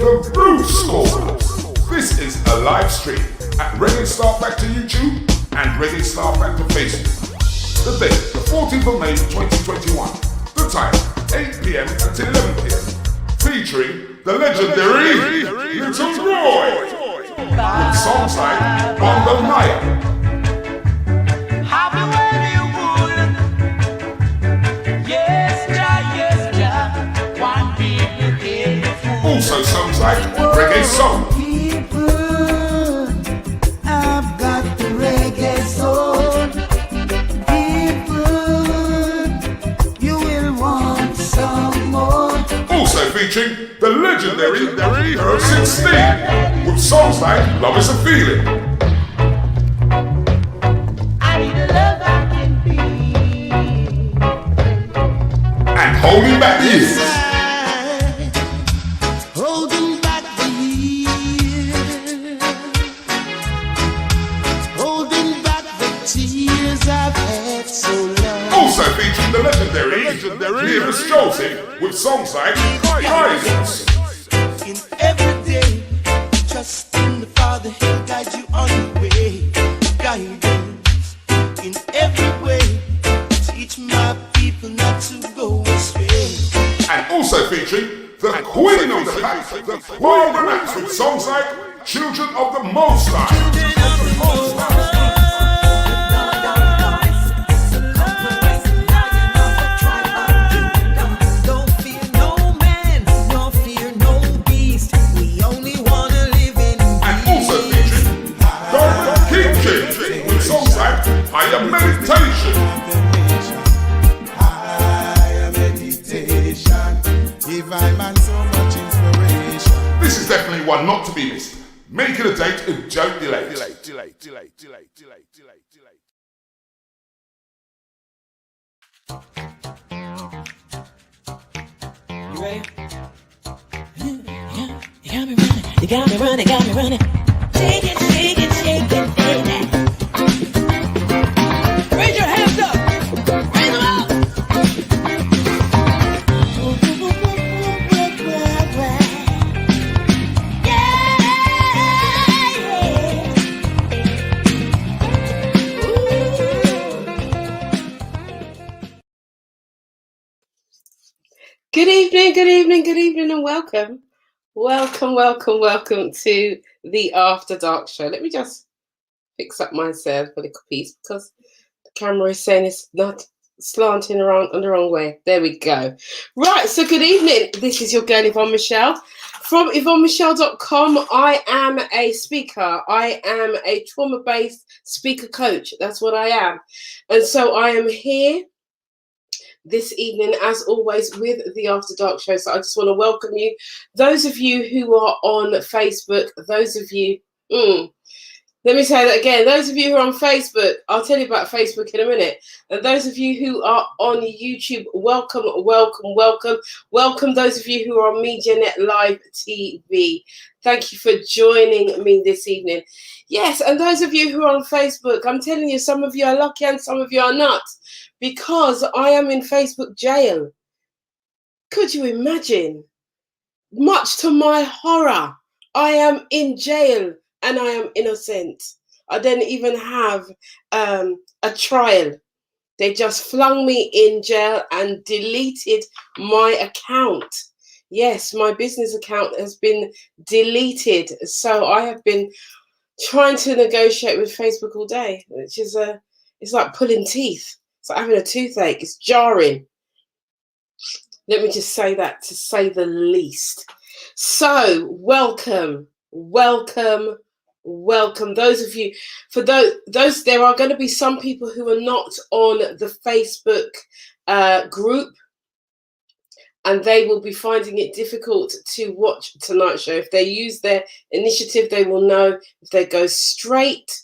The Groove School. This is a live stream at Reggae Star Factor YouTube and Reggae Star Factor Facebook. The date, the 14th of May 2021. The time, 8 p.m. until 11 p.m. Featuring the legendary Little Roy. With songs like Bongo Naya. Also songs like Reggae Soul. People, I've got the reggae soul. People, you will want some more. Also featuring the legendary Earl 16 with songs like Love Is a Feeling. I need a love I can feel. And Holding Back the Years. Holding back the years, holding back the tears I've had so long. Also featuring the legendary Nevis Josie with songs like Prizes. In every day, trust in the Father, He'll guide you on your way. Guidance in every way, teach my people not to go astray. And also featuring the Queen of the Pack, the Queen Max with songs like Children of the Most High. Higher meditation. Higher meditation. Divine man, so much inspiration. This is definitely one not to be missed. Make it a date and don't delay. You ready? You got me running. Shake it, baby. Raise your hands up! Raise them up! Good evening, and welcome to the After Dark Show. Let me just fix up myself a little piece because the camera is saying it's not slanting around on the wrong way. There we go. Right, so good evening. This is your girl Yvonne Michelle from YvonneMichelle.com. I am a speaker. I am a trauma-based speaker coach. That's what I am. And so I am here this evening, as always, with the After Dark Show. So I just want to welcome you. Those of you who are on Facebook, those of you, let me say that again. Those of you who are on Facebook, I'll tell you about Facebook in a minute. And those of you who are on YouTube, welcome. Welcome those of you who are on MediaNet Live TV. Thank you for joining me this evening. Yes, and those of you who are on Facebook, I'm telling you, some of you are lucky and some of you are not, because I am in Facebook jail. Could you imagine? Much to my horror, I am in jail and I am innocent. I didn't even have a trial. They just flung me in jail and deleted my account. Yes, my business account has been deleted. So I have been trying to negotiate with Facebook all day, which is it's like pulling teeth. It's like having a toothache. It's jarring. Let me just say that, to say the least. So welcome. Those of you, for those, there are going to be some people who are not on the Facebook group, and they will be finding it difficult to watch tonight's show. If they use their initiative, they will know. If they go straight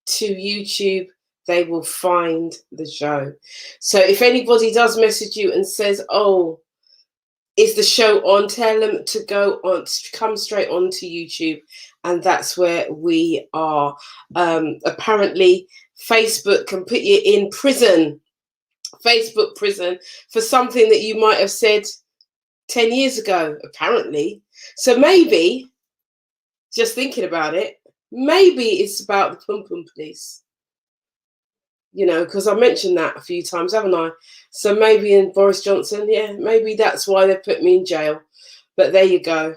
to YouTube, they will find the show. So if anybody does message you and says, oh, is the show on, tell them to go on, come straight on to YouTube, and that's where we are. Apparently Facebook can put you in prison, Facebook prison, for something that you might have said 10 years ago, apparently. So maybe, just thinking about it, maybe it's about the Pum Pum Police. You know, because I mentioned that a few times, haven't I? So maybe in Boris Johnson, yeah, maybe that's why they put me in jail. But there you go.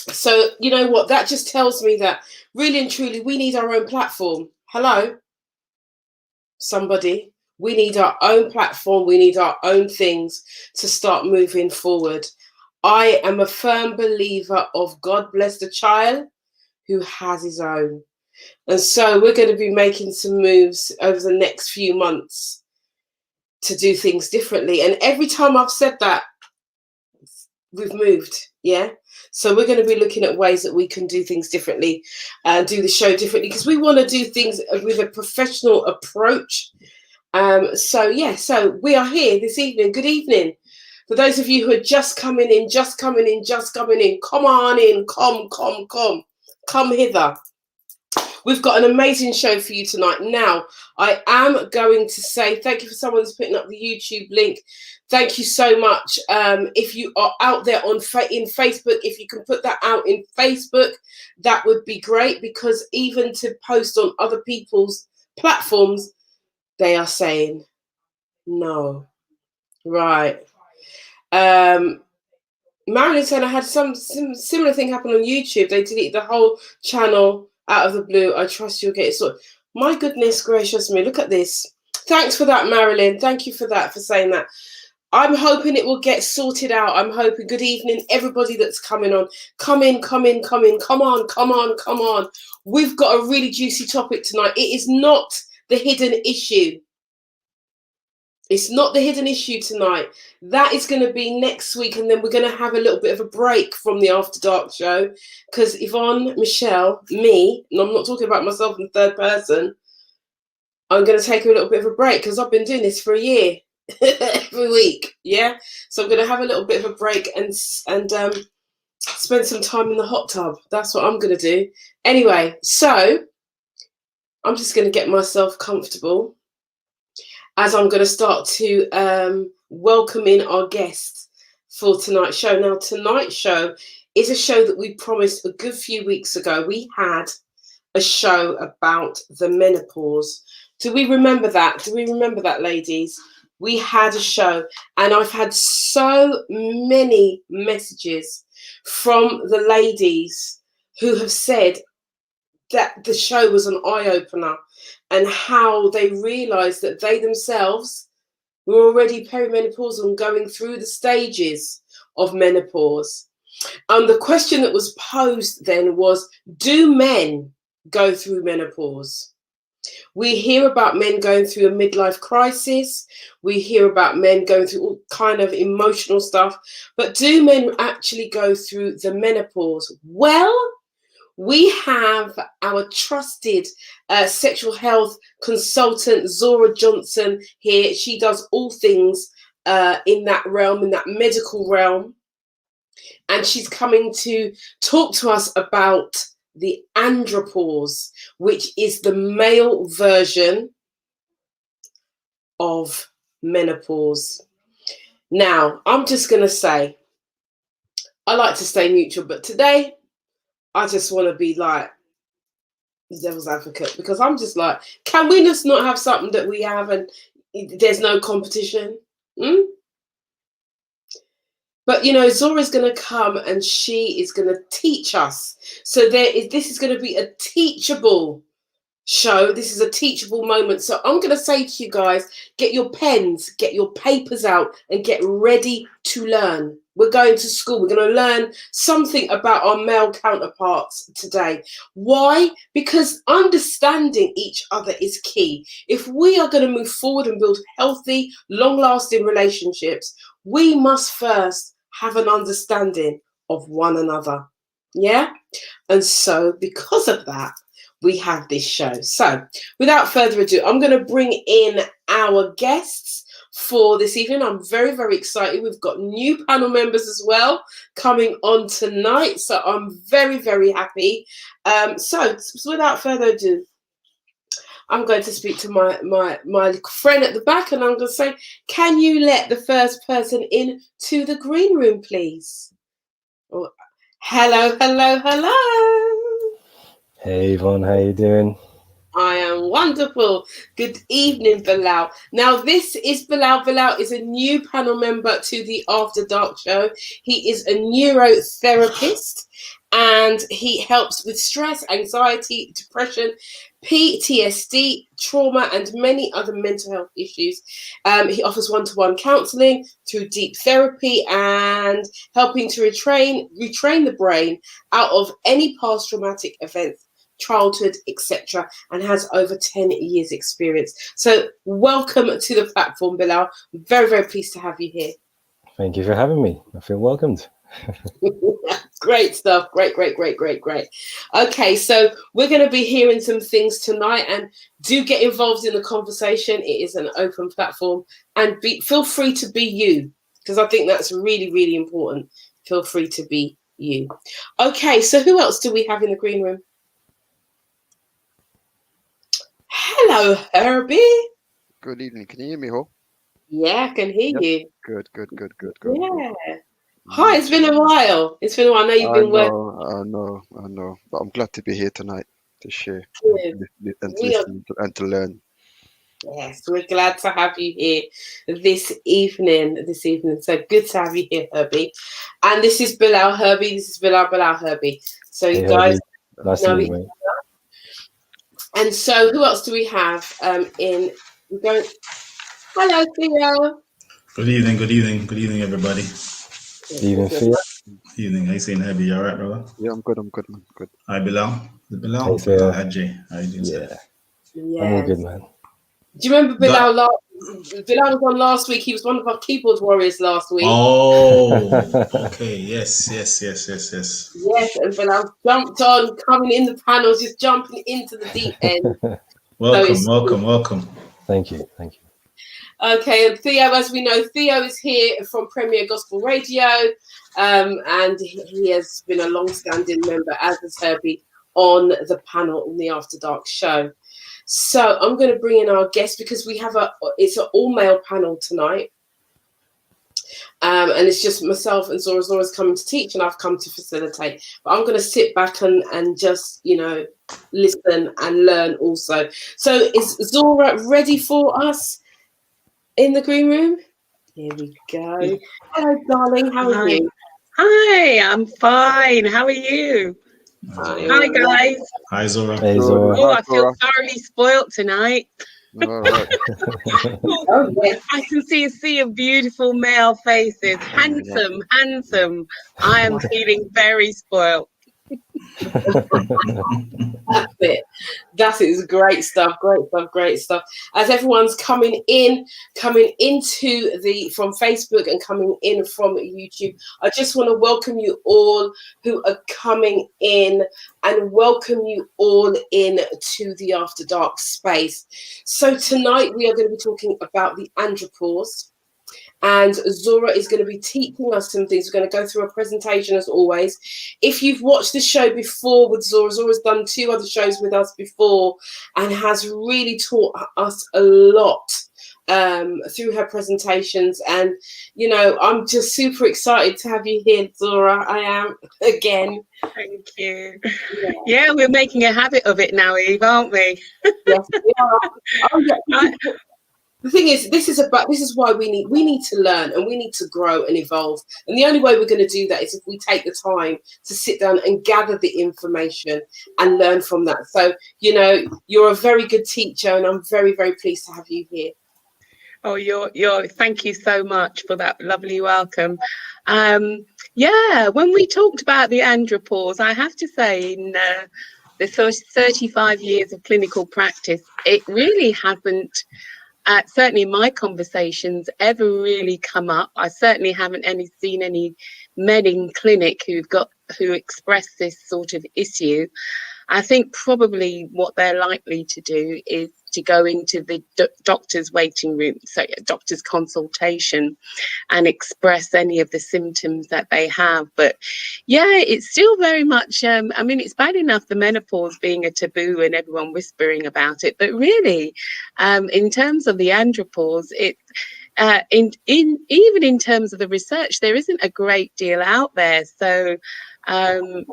So, you know what? That just tells me that really and truly we need our own platform. Hello? Somebody. We need our own platform. We need our own things to start moving forward. I am a firm believer of God bless the child who has his own. And so we're going to be making some moves over the next few months to do things differently. And every time I've said that, we've moved. Yeah. So we're going to be looking at ways that we can do things differently and do the show differently, because we want to do things with a professional approach. So we are here this evening. Good evening. For those of you who are just coming in, come on in, come hither. We've got an amazing show for you tonight. Now, I am going to say thank you for someone who's putting up the YouTube link. Thank you so much. If you are out there in Facebook, if you can put that out in Facebook, that would be great, because even to post on other people's platforms, they are saying no. Right. Marilyn Turner had some similar thing happen on YouTube. They deleted the whole channel out of the blue. I trust you'll get it sorted. My goodness gracious me, look at this. Thanks for that, Marilyn. Thank you for that, for saying that. I'm hoping it will get sorted out. I'm hoping. Good evening, everybody that's coming on. Come in. Come on. We've got a really juicy topic tonight. It is not the hidden issue. It's not the hidden issue tonight. That is going to be next week, and then we're going to have a little bit of a break from the After Dark show, because Yvonne, Michelle, me, and I'm not talking about myself in the third person, I'm going to take a little bit of a break, because I've been doing this for a year, every week, yeah? So I'm going to have a little bit of a break and spend some time in the hot tub. That's what I'm going to do. Anyway, so I'm just going to get myself comfortable as I'm going to start to welcome in our guests for tonight's show. Now, tonight's show is a show that we promised a good few weeks ago. We had a show about the menopause. Do we remember that? Do we remember that, ladies? We had a show, and I've had so many messages from the ladies who have said that the show was an eye-opener, and how they realised that they themselves were already perimenopausal and going through the stages of menopause. And the question that was posed then was, do men go through menopause? We hear about men going through a midlife crisis. We hear about men going through all kind of emotional stuff. But do men actually go through the menopause? Well, we have our trusted sexual health consultant, Zora Johnson, here. She does all things in that realm, in that medical realm. And she's coming to talk to us about the andropause, which is the male version of menopause. Now, I'm just going to say, I like to stay neutral, but today, I just want to be like the devil's advocate, because I'm just like, can we just not have something that we have and there's no competition? But, you know, Zora's going to come and she is going to teach us. So this is going to be a teachable show. This is a teachable moment. So I'm going to say to you guys, get your pens, get your papers out, and get ready to learn. We're going to school. We're going to learn something about our male counterparts today. Why? Because understanding each other is key. If we are going to move forward and build healthy, long-lasting relationships, we must first have an understanding of one another. Yeah? And so because of that, we have this show. So without further ado, I'm going to bring in our guests for this evening. I'm very, very excited. We've got new panel members as well coming on tonight. So I'm very, very happy. So without further ado, I'm going to speak to my friend at the back, and I'm going to say, can you let the first person in to the green room, please? Oh, hello. Hey Yvonne, how you doing? I am wonderful. Good evening, Bilal. Now, this is Bilal. Bilal is a new panel member to the After Dark show. He is a neurotherapist, and he helps with stress, anxiety, depression, PTSD, trauma, and many other mental health issues. He offers one-to-one counseling through deep therapy and helping to retrain the brain out of any past traumatic events, childhood, etc., and has over 10 years experience. So welcome to the platform, Bilal. Very, very pleased to have you here. Thank you for having me. I feel welcomed. Great stuff. Great. Okay, so we're going to be hearing some things tonight, and do get involved in the conversation. It is an open platform, and feel free to be you, because I think that's really, really important. Feel free to be you. Okay, so who else do we have in the green room? Hello, Herbie. Good evening. Can you hear me, Ho? Yeah, I can hear you. Good. Yeah. Hi, it's been a while. I know you've been working. I know. But I'm glad to be here tonight to share Good. and to listen and to learn. Yes, we're glad to have you here this evening. So good to have you here, Herbie. And this is Bilal Herbie. This is Bilal Herbie. So Hey, you guys Herbie. Nice to know meet each you, other. mate. And so who else do we have in? We're going. Hello, Theo. Good evening, everybody. Evening, Thea. Evening. How you saying, Herbie? You all right, brother? Yeah, I'm good, man. Good. Hi, Bilal. The Bilal? Hey, Thea. Bilal Hadji. How you doing, Yeah, sir? I'm all good, man. Do you remember Bilal? Bilal was on last week. He was one of our keyboard warriors last week. Oh, okay. Yes. Yes, and Bilal jumped on, coming in the panels, just jumping into the deep end. Welcome. Thank you. Okay, and Theo, as we know, Theo is here from Premier Gospel Radio, and he has been a long-standing member, as is Herbie, on the panel on the After Dark show. So I'm going to bring in our guest, because it's an all-male panel tonight. And it's just myself and Zora. Zora's coming to teach, and I've come to facilitate. But I'm going to sit back and just, listen and learn also. So is Zora ready for us in the green room? Here we go. Hello, darling. How are you? Hi, I'm fine. How are you? Hi, guys. Hi, Zora. Hey, Zora. Oh, I feel thoroughly spoilt tonight. All right. I can see a sea of beautiful male faces. Handsome. I am feeling very spoilt. That's it. Great stuff. As everyone's coming into from Facebook and coming in from YouTube, I just want to welcome you all who are coming in, and welcome you all in to the After Dark space. So tonight we are going to be talking about the andropause. And Zora is going to be teaching us some things. We're going to go through a presentation as always. If you've watched the show before with Zora, Zora's done 2 other shows with us before and has really taught us a lot through her presentations. And, I'm just super excited to have you here, Zora. I am, again. Thank you. Yeah, we're making a habit of it now, Eve, aren't we? Yes, we are. Oh, yeah. The thing is, this is why we need to learn, and we need to grow and evolve. And the only way we're going to do that is if we take the time to sit down and gather the information and learn from that. So, you're a very good teacher, and I'm very, very pleased to have you here. Oh, you're thank you so much for that lovely welcome. When we talked about the andropause, I have to say, in the first 35 years of clinical practice, it really hasn't, certainly in my conversations, ever really come up. I certainly haven't seen any men in clinic who've got who express this sort of issue, I think probably what they're likely to do is to go into the doctor's waiting room, so doctor's consultation, and express any of the symptoms that they have. But yeah, it's still very much, I mean, it's bad enough the menopause being a taboo and everyone whispering about it, but really, in terms of the andropause, it even in terms of the research, there isn't a great deal out there. So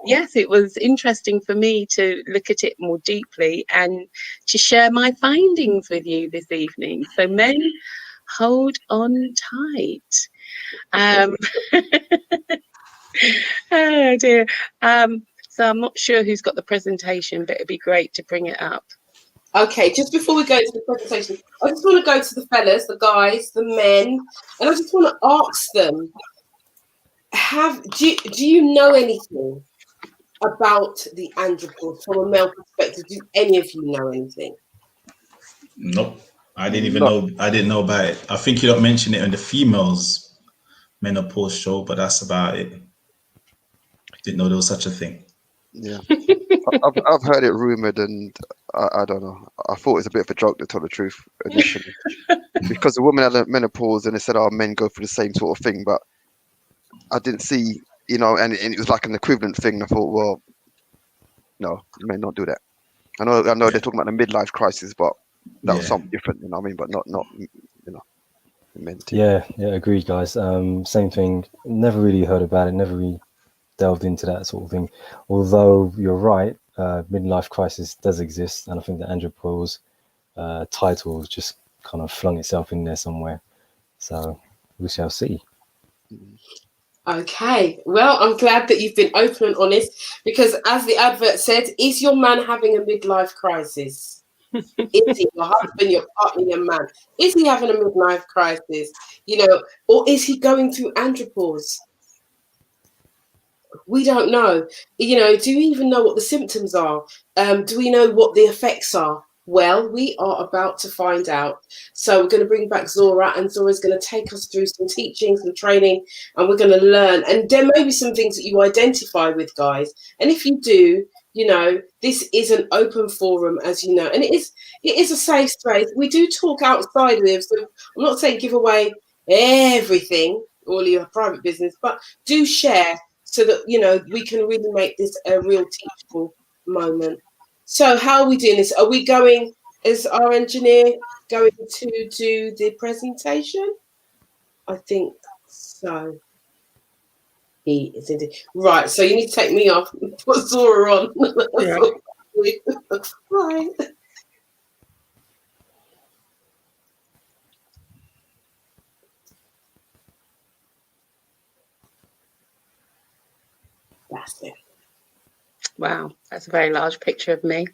yes, it was interesting for me to look at it more deeply and to share my findings with you this evening. So men, hold on tight. Oh dear. So I'm not sure who's got the presentation, but it'd be great to bring it up. Okay, just before we go to the presentation, I just want to go to the fellas, the guys, the men, and I just want to ask them, do you know anything about the andropause from a male perspective? Do any of you know anything? Nope. I didn't even know. I didn't know about it. I think you don't mention it in the females menopause show, but that's about it. Didn't know there was such a thing. Yeah, I've heard it rumored, and I don't know. I thought it was a bit of a joke, to tell the truth, initially, because the woman had a menopause, and they said, "Oh, men go through the same sort of thing," but I didn't see, you know, and it was like an equivalent thing. I thought, well, no, men don't do that. I know they're talking about the midlife crisis, but that was something different, you know what I mean? But not you know, men too. Yeah, agreed, guys. Same thing. Never really heard about it. Never really delved into that sort of thing. Although you're right, midlife crisis does exist, and I think the andropause title just kind of flung itself in there somewhere. So we shall see. Okay, well, I'm glad that you've been open and honest, because as the advert said, is your man having a midlife crisis? Is he your husband, your partner, your man? Is he having a midlife crisis? You know, or is he going through andropause? We don't know. You know, do we even know what the symptoms are? Do we know what the effects are? Well, we are about to find out. So we're going to bring back Zora, and Zora's going to take us through some teaching, some training, and we're going to learn. And there may be some things that you identify with, guys. And if you do, you know, this is an open forum, as you know, and it is a safe space. We do talk outside of it, so I'm not saying give away everything, all your private business, but do share so that, you know, we can really make this a real teachable moment. So how are we doing this? Are we going, is our engineer going to do the presentation? I think so. He is indeed. Right, so you need to take me off and put Zora on. Right. That's it. Wow, that's a very large picture of me.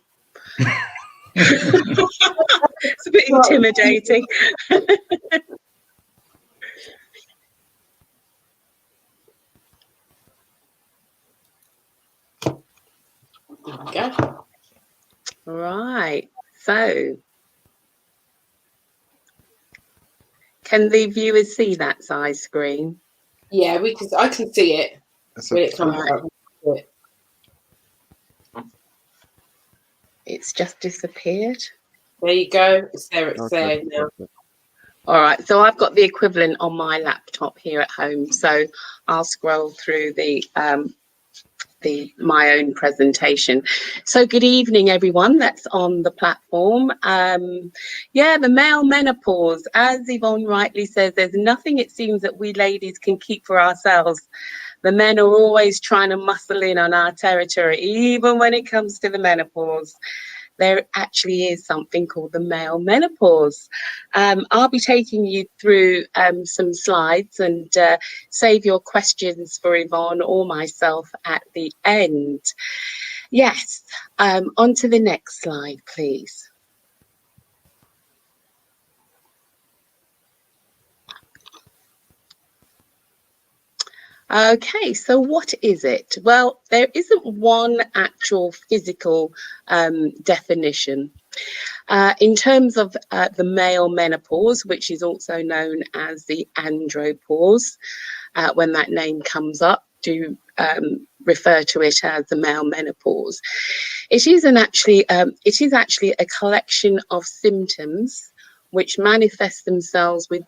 It's a bit intimidating. There we go. Right, so can the viewers see that size screen? Yeah, I can see it when it comes out. It's just disappeared. There you go. It's there. It's there now. All right, so I've got the equivalent on my laptop here at home, so I'll scroll through my own presentation. So good evening, everyone that's on the platform. Yeah, the male menopause, as Yvonne rightly says, there's nothing it seems that we ladies can keep for ourselves. The men are always trying to muscle in on our territory, even when it comes to the menopause. There actually is something called the male menopause. I'll be taking you through some slides, and save your questions for Yvonne or myself at the end. Yes, on to the next slide, please. Okay, so what is it? Well, there isn't one actual physical definition. In terms of the male menopause, which is also known as the andropause, when that name comes up, do refer to it as the male menopause. It is actually a collection of symptoms which manifest themselves with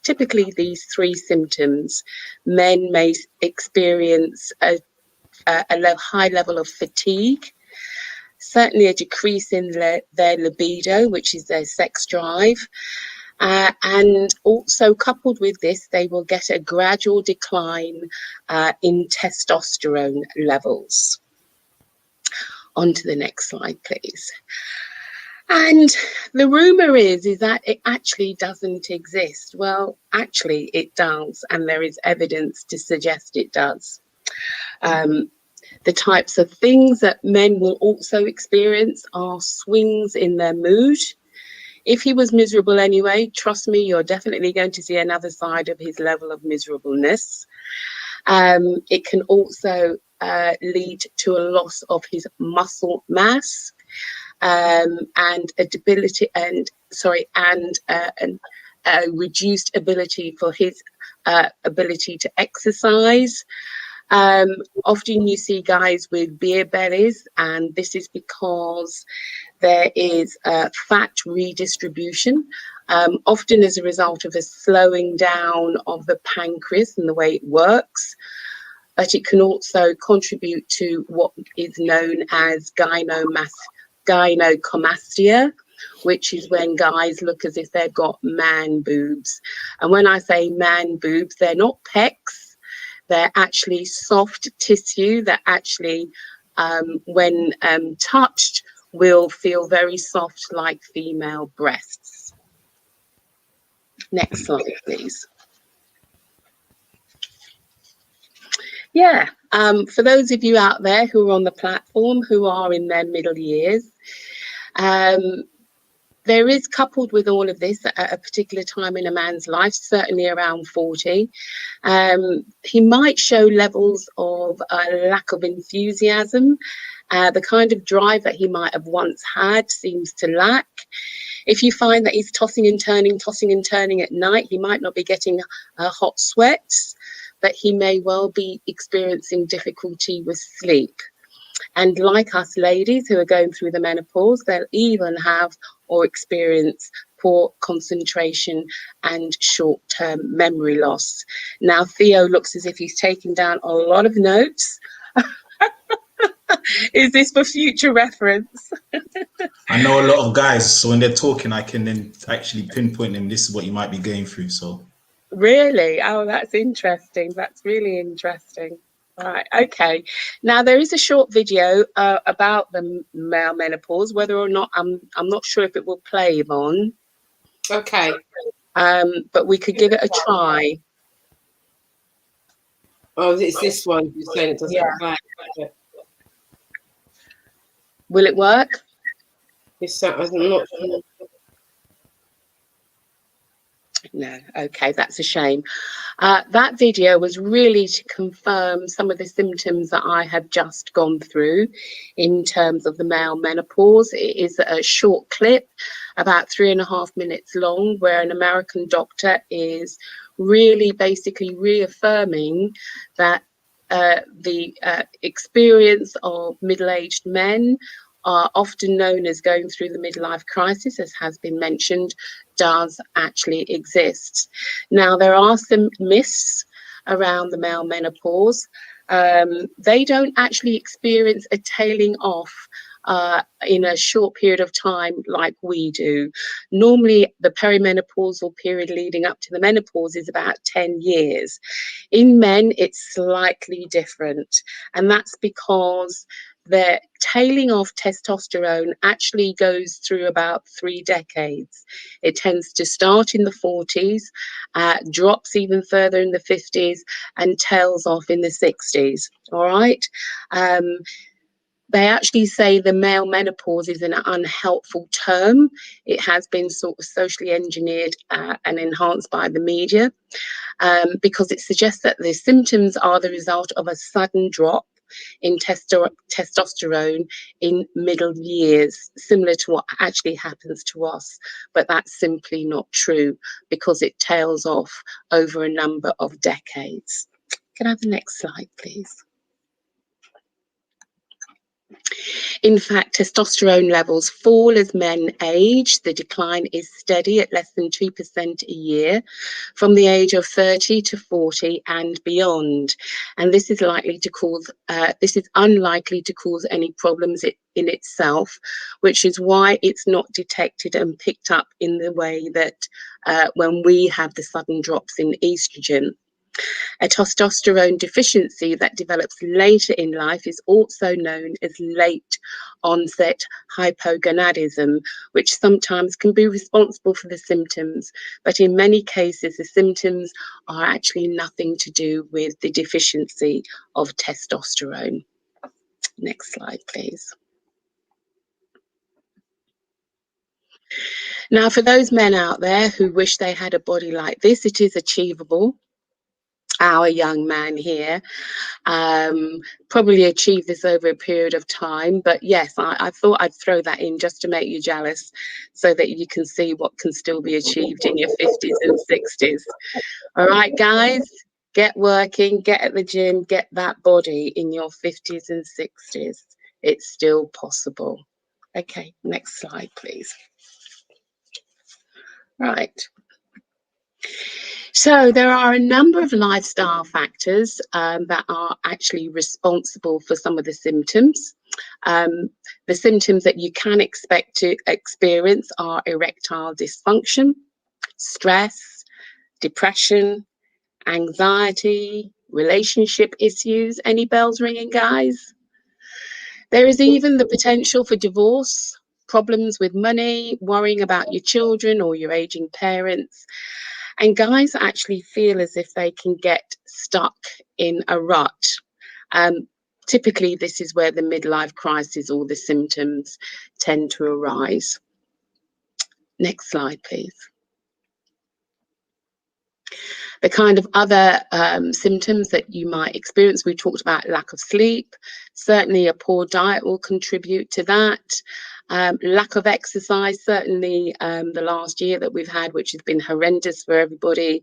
typically these three symptoms. Men may experience a high level of fatigue, certainly a decrease in their libido, which is their sex drive. And also coupled with this, they will get a gradual decline in testosterone levels. On to the next slide, please. And the rumor is that it actually doesn't exist. Well, actually it does, and there is evidence to suggest it does. The types of things that men will also experience are swings in their mood. If he was miserable anyway, trust me, you're definitely going to see another side of his level of miserableness. It can also lead to a loss of his muscle mass and a reduced ability for his ability to exercise. Often you see guys with beer bellies, and this is because there is fat redistribution, often as a result of a slowing down of the pancreas and the way it works. But it can also contribute to what is known as gynecomastia, which is when guys look as if they've got man boobs. And when I say man boobs, they're not pecs. They're actually soft tissue that actually, when touched, will feel very soft like female breasts. Next slide, please. Yeah, for those of you out there who are on the platform who are in their middle years, there is, coupled with all of this, at a particular time in a man's life, certainly around 40, he might show levels of lack of enthusiasm. The kind of drive that he might have once had seems to lack. If you find that he's tossing and turning at night, he might not be getting hot sweats, but he may well be experiencing difficulty with sleep. And like us ladies who are going through the menopause, they'll even have or experience poor concentration and short-term memory loss. Now, Theo looks as if he's taking down a lot of notes. Is this for future reference? I know a lot of guys, so when they're talking, I can then actually pinpoint them. This is what you might be going through. So, really? Oh, that's interesting. That's really interesting. Right. Okay. Now there is a short video about the male menopause. Whether or not I'm not sure if it will play, Yvonne. Okay. But we could give it a try. Oh, it's this one. You're saying it doesn't play. Will it work? I'm not sure. No, okay, that's a shame. That video was really to confirm some of the symptoms that I have just gone through in terms of the male menopause. It is a short clip, about 3.5 minutes long, where an American doctor is really basically reaffirming that the experience of middle-aged men are often known as going through the midlife crisis, as has been mentioned, does actually exist. Now, there are some myths around the male menopause. They don't actually experience a tailing off in a short period of time like we do. Normally, the perimenopausal period leading up to the menopause is about 10 years. In men, it's slightly different, and that's because the tailing off testosterone actually goes through about 3 decades. It tends to start in the 40s, drops even further in the 50s, and tails off in the 60s. All right. They actually say the male menopause is an unhelpful term. It has been sort of socially engineered and enhanced by the media because it suggests that the symptoms are the result of a sudden drop in testosterone in middle years, similar to what actually happens to us, but that's simply not true because it tails off over a number of decades. Can I have the next slide, please? In fact, testosterone levels fall as men age. The decline is steady at less than 2% a year from the age of 30 to 40 and beyond. And this is unlikely to cause any problems in itself, which is why it's not detected and picked up in the way that when we have the sudden drops in estrogen. A testosterone deficiency that develops later in life is also known as late onset hypogonadism, which sometimes can be responsible for the symptoms, but in many cases the symptoms are actually nothing to do with the deficiency of testosterone. Next slide, please. Now, for those men out there who wish they had a body like this, it is achievable. Our young man here probably achieved this over a period of time, but yes, I thought I'd throw that in just to make you jealous so that you can see what can still be achieved in your 50s and 60s. All right, guys, get working, get at the gym, get that body in your 50s and 60s. It's still possible. Okay, next slide, please. Right. So there are a number of lifestyle factors that are actually responsible for some of the symptoms. The symptoms that you can expect to experience are erectile dysfunction, stress, depression, anxiety, relationship issues. Any bells ringing, guys? There is even the potential for divorce, problems with money, worrying about your children or your aging parents. And guys actually feel as if they can get stuck in a rut. Typically, this is where the midlife crisis or the symptoms tend to arise. Next slide, please. The kind of other symptoms that you might experience, we talked about lack of sleep. Certainly a poor diet will contribute to that. Lack of exercise, certainly the last year that we've had, which has been horrendous for everybody.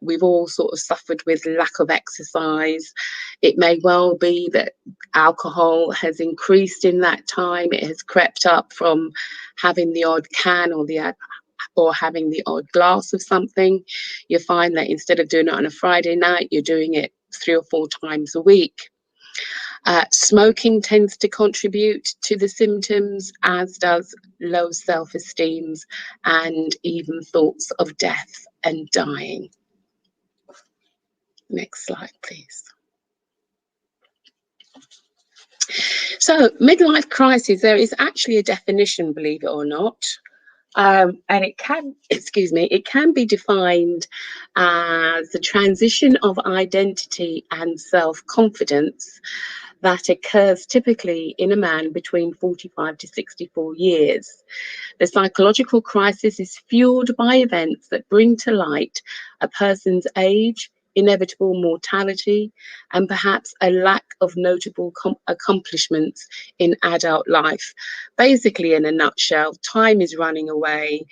We've all sort of suffered with lack of exercise. It may well be that alcohol has increased in that time. It has crept up from having the odd can or having the odd glass of something. You find that instead of doing it on a Friday night, you're doing it 3 or 4 times a week. Smoking tends to contribute to the symptoms, as does low self-esteem and even thoughts of death and dying. Next slide, please. So, midlife crisis, there is actually a definition, believe it or not. And it can be defined as the transition of identity and self-confidence that occurs typically in a man between 45 to 64 years. The psychological crisis is fueled by events that bring to light a person's age, inevitable mortality, and perhaps a lack of notable accomplishments in adult life. Basically, in a nutshell, time is running away.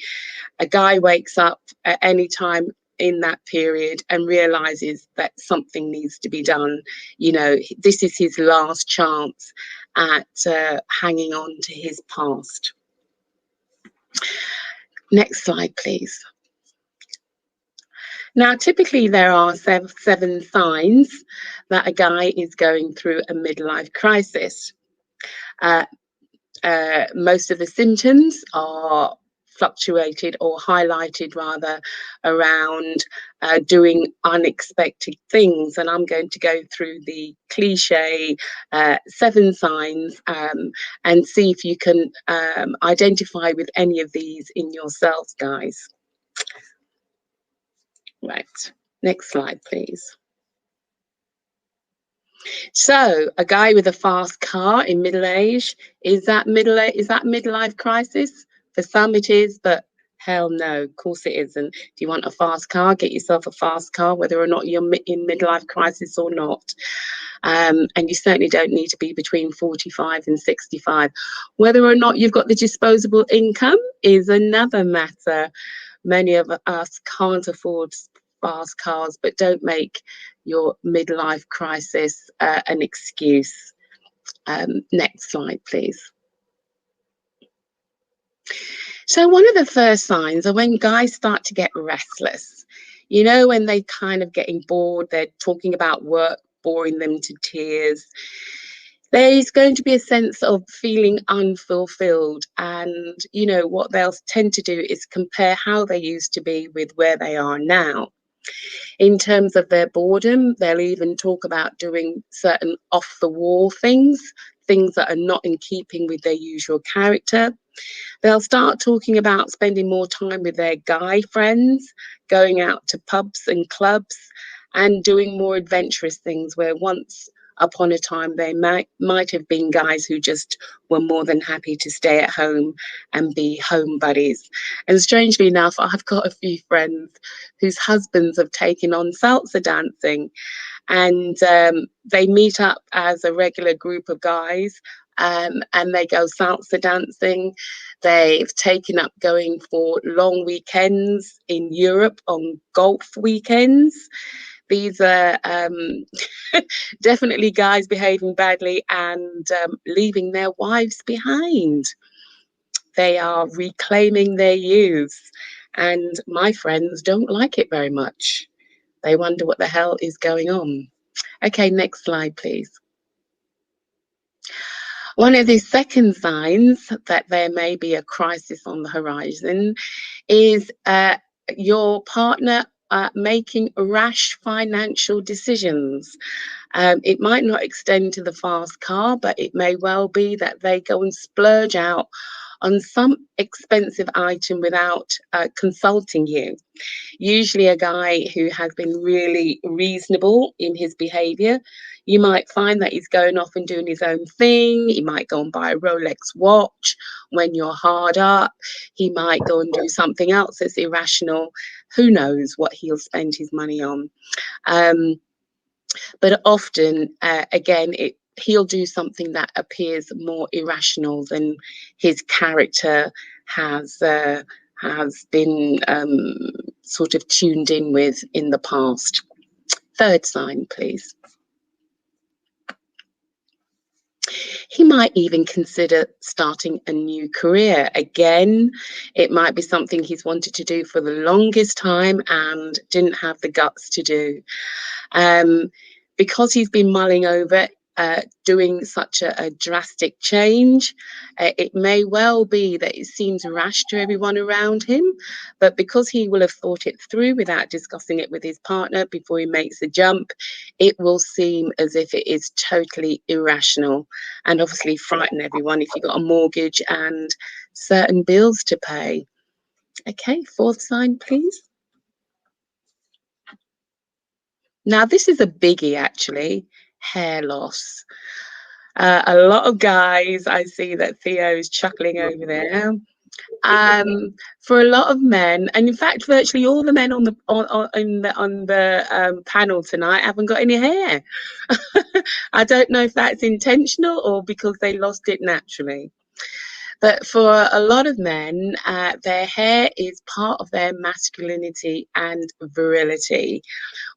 A guy wakes up at any time in that period and realizes that something needs to be done. You know, this is his last chance at hanging on to his past. Next slide, please. Now, typically there are 7 signs that a guy is going through a midlife crisis. Most of the symptoms are fluctuated or highlighted rather around doing unexpected things, and I'm going to go through the cliche 7 signs and see if you can identify with any of these in yourselves, guys. Right, next slide, please. So, a guy with a fast car in middle age, is that midlife crisis? For some it is, but hell no, of course it isn't. Do you want a fast car? Get yourself a fast car, whether or not you're in midlife crisis or not. And you certainly don't need to be between 45 and 65. Whether or not you've got the disposable income is another matter. Many of us can't afford fast cars, but don't make your midlife crisis an excuse. Next slide, please. So one of the first signs are when guys start to get restless. You know, when they kind of getting bored, they're talking about work, boring them to tears. There's going to be a sense of feeling unfulfilled, and you know what they'll tend to do is compare how they used to be with where they are now. In terms of their boredom, they'll even talk about doing certain off the wall things that are not in keeping with their usual character. They'll start talking about spending more time with their guy friends, going out to pubs and clubs, and doing more adventurous things where once upon a time they might have been guys who just were more than happy to stay at home and be home buddies. And strangely enough, I've got a few friends whose husbands have taken on salsa dancing, and they meet up as a regular group of guys, and they go salsa dancing. They've taken up going for long weekends in Europe on golf weekends. These are definitely guys behaving badly and leaving their wives behind. They are reclaiming their youth, and my friends don't like it very much. They wonder what the hell is going on. Okay, next slide, please. One of the second signs that there may be a crisis on the horizon is your partner making rash financial decisions. It might not extend to the fast car, but it may well be that they go and splurge out on some expensive item without consulting you. Usually a guy who has been really reasonable in his behavior, you might find that he's going off and doing his own thing. He might go and buy a Rolex watch when you're hard up. He might go and do something else that's irrational. Who knows what he'll spend his money on. But often, again, he'll do something that appears more irrational than his character has been sort of tuned in with in the past. Third sign, please. He might even consider starting a new career. Again, it might be something he's wanted to do for the longest time and didn't have the guts to do. Because he's been mulling over doing such a drastic change, it may well be that it seems rash to everyone around him, but because he will have thought it through without discussing it with his partner before he makes a jump, it will seem as if it is totally irrational and obviously frighten everyone if you've got a mortgage and certain bills to pay. Okay, fourth sign, please. Now, this is a biggie, actually, hair loss. A lot of guys, I see that Theo is chuckling over there. For a lot of men, and in fact, virtually all the men on the panel tonight haven't got any hair. I don't know if that's intentional or because they lost it naturally. But for a lot of men, their hair is part of their masculinity and virility.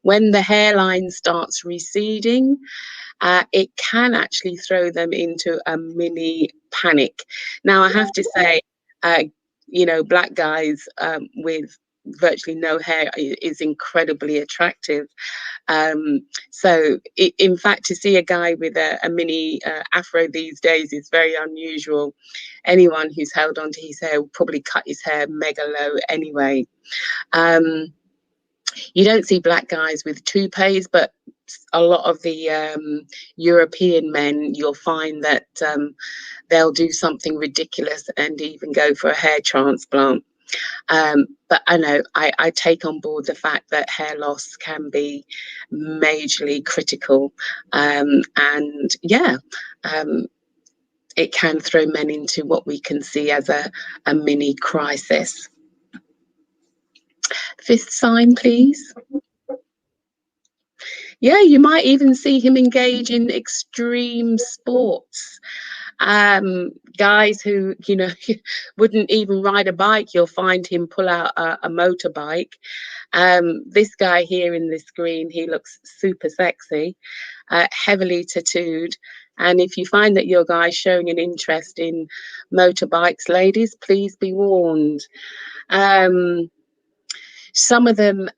When the hairline starts receding, it can actually throw them into a mini panic. Now, I have to say, you know, black guys with virtually no hair is incredibly attractive. So in fact, to see a guy with a mini afro these days is very unusual. Anyone who's held onto his hair will probably cut his hair mega low anyway. You don't see black guys with toupees, but a lot of the European men, you'll find that they'll do something ridiculous and even go for a hair transplant. But I know I take on board the fact that hair loss can be majorly critical, and yeah, it can throw men into what we can see as a mini crisis. Fifth sign, please. Yeah, you might even see him engage in extreme sports. Guys who, you know, wouldn't even ride a bike, you'll find him pull out a motorbike. This guy here in this screen, he looks super sexy, heavily tattooed, And if you find that your guy's showing an interest in motorbikes, ladies, please be warned. Some of them,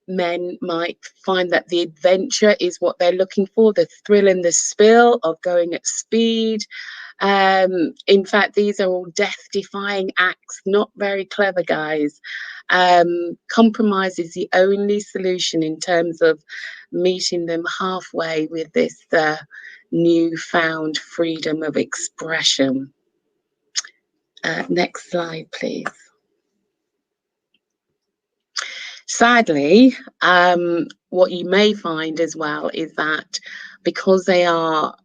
men might find that the adventure is what they're looking for, the thrill and the spill of going at speed. In fact, these are all death-defying acts, not very clever, guys. Compromise is the only solution in terms of meeting them halfway with this newfound freedom of expression. Next slide, please. Sadly, what you may find as well is that because they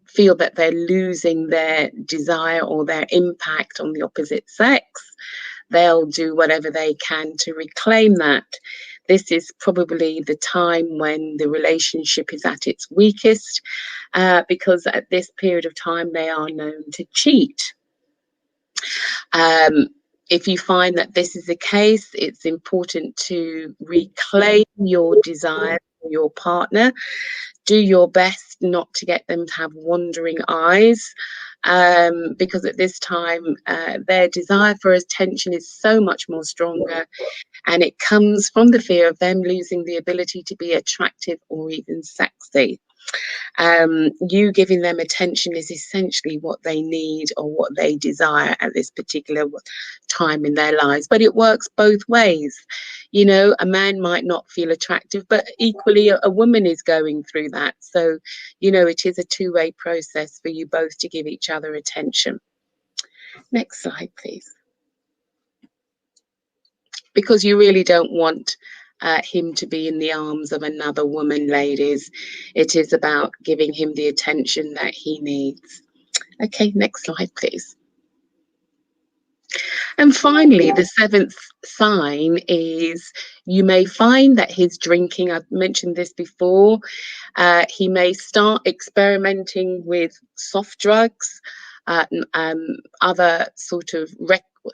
feel that they're losing their desire or their impact on the opposite sex, they'll do whatever they can to reclaim that. This is probably the time when the relationship is at its weakest, because at this period of time they are known to cheat. If you find that this is the case, it's important to reclaim your desire for your partner. Do your best not to get them to have wandering eyes, because at this time their desire for attention is so much more stronger, and it comes from the fear of them losing the ability to be attractive or even sexy. You giving them attention is essentially what they need or what they desire at this particular time in their lives. But it works both ways. You know, a man might not feel attractive, but equally a woman is going through that. So, you know, it is a two-way process for you both to give each other attention. Next slide, please. Because you really don't want him to be in the arms of another woman, ladies. It is about giving him the attention that he needs. Okay, next slide, please. And finally, the seventh sign is you may find that his drinking, I've mentioned this before, he may start experimenting with soft drugs, other sort of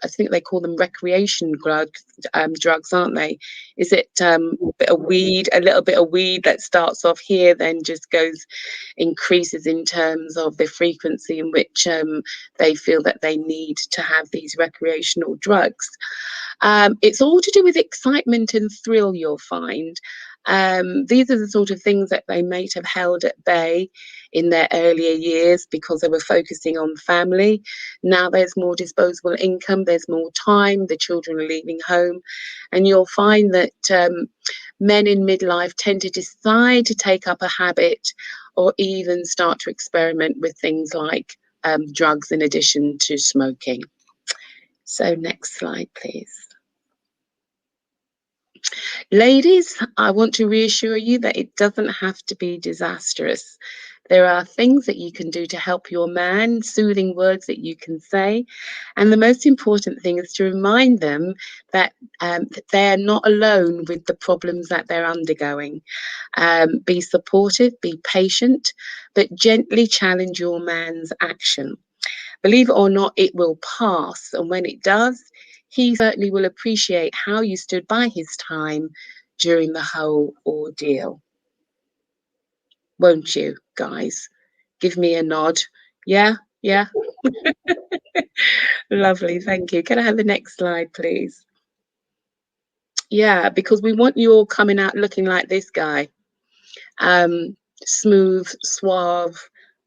I think they call them recreation drugs, aren't they? Is it a little bit of weed that starts off here, then just increases in terms of the frequency in which they feel that they need to have these recreational drugs. It's all to do with excitement and thrill, you'll find. These are the sort of things that they might have held at bay in their earlier years because they were focusing on family. Now there's more disposable income, there's more time, the children are leaving home, and you'll find that men in midlife tend to decide to take up a habit or even start to experiment with things like drugs in addition to smoking. So next slide, please. Ladies, I want to reassure you that it doesn't have to be disastrous. There are things that you can do to help your man, soothing words that you can say. And the most important thing is to remind them that they're not alone with the problems that they're undergoing. Be supportive, be patient, but gently challenge your man's action. Believe it or not, it will pass. And when it does, he certainly will appreciate how you stood by his time during the whole ordeal. Won't you, guys? Give me a nod. Yeah, yeah. Lovely, thank you. Can I have the next slide, please? Yeah, because we want you all coming out looking like this guy. Smooth, suave.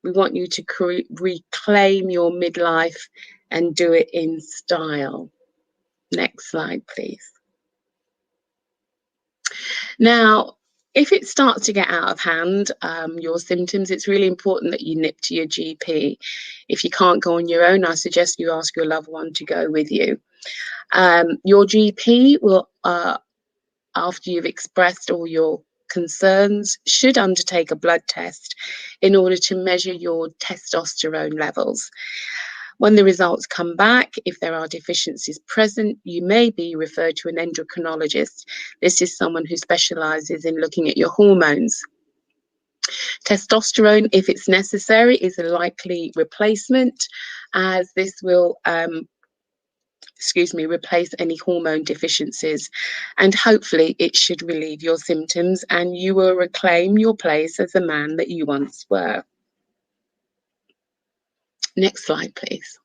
We want you to reclaim your midlife and do it in style. Next slide, please. Now, if it starts to get out of hand, your symptoms, it's really important that you nip to your GP. If you can't go on your own, I suggest you ask your loved one to go with you. Your GP will, after you've expressed all your concerns, should undertake a blood test in order to measure your testosterone levels. When the results come back, if there are deficiencies present, you may be referred to an endocrinologist. This is someone who specializes in looking at your hormones. Testosterone, if it's necessary, is a likely replacement, as this will replace any hormone deficiencies, and hopefully it should relieve your symptoms and you will reclaim your place as the man that you once were. Next slide, please.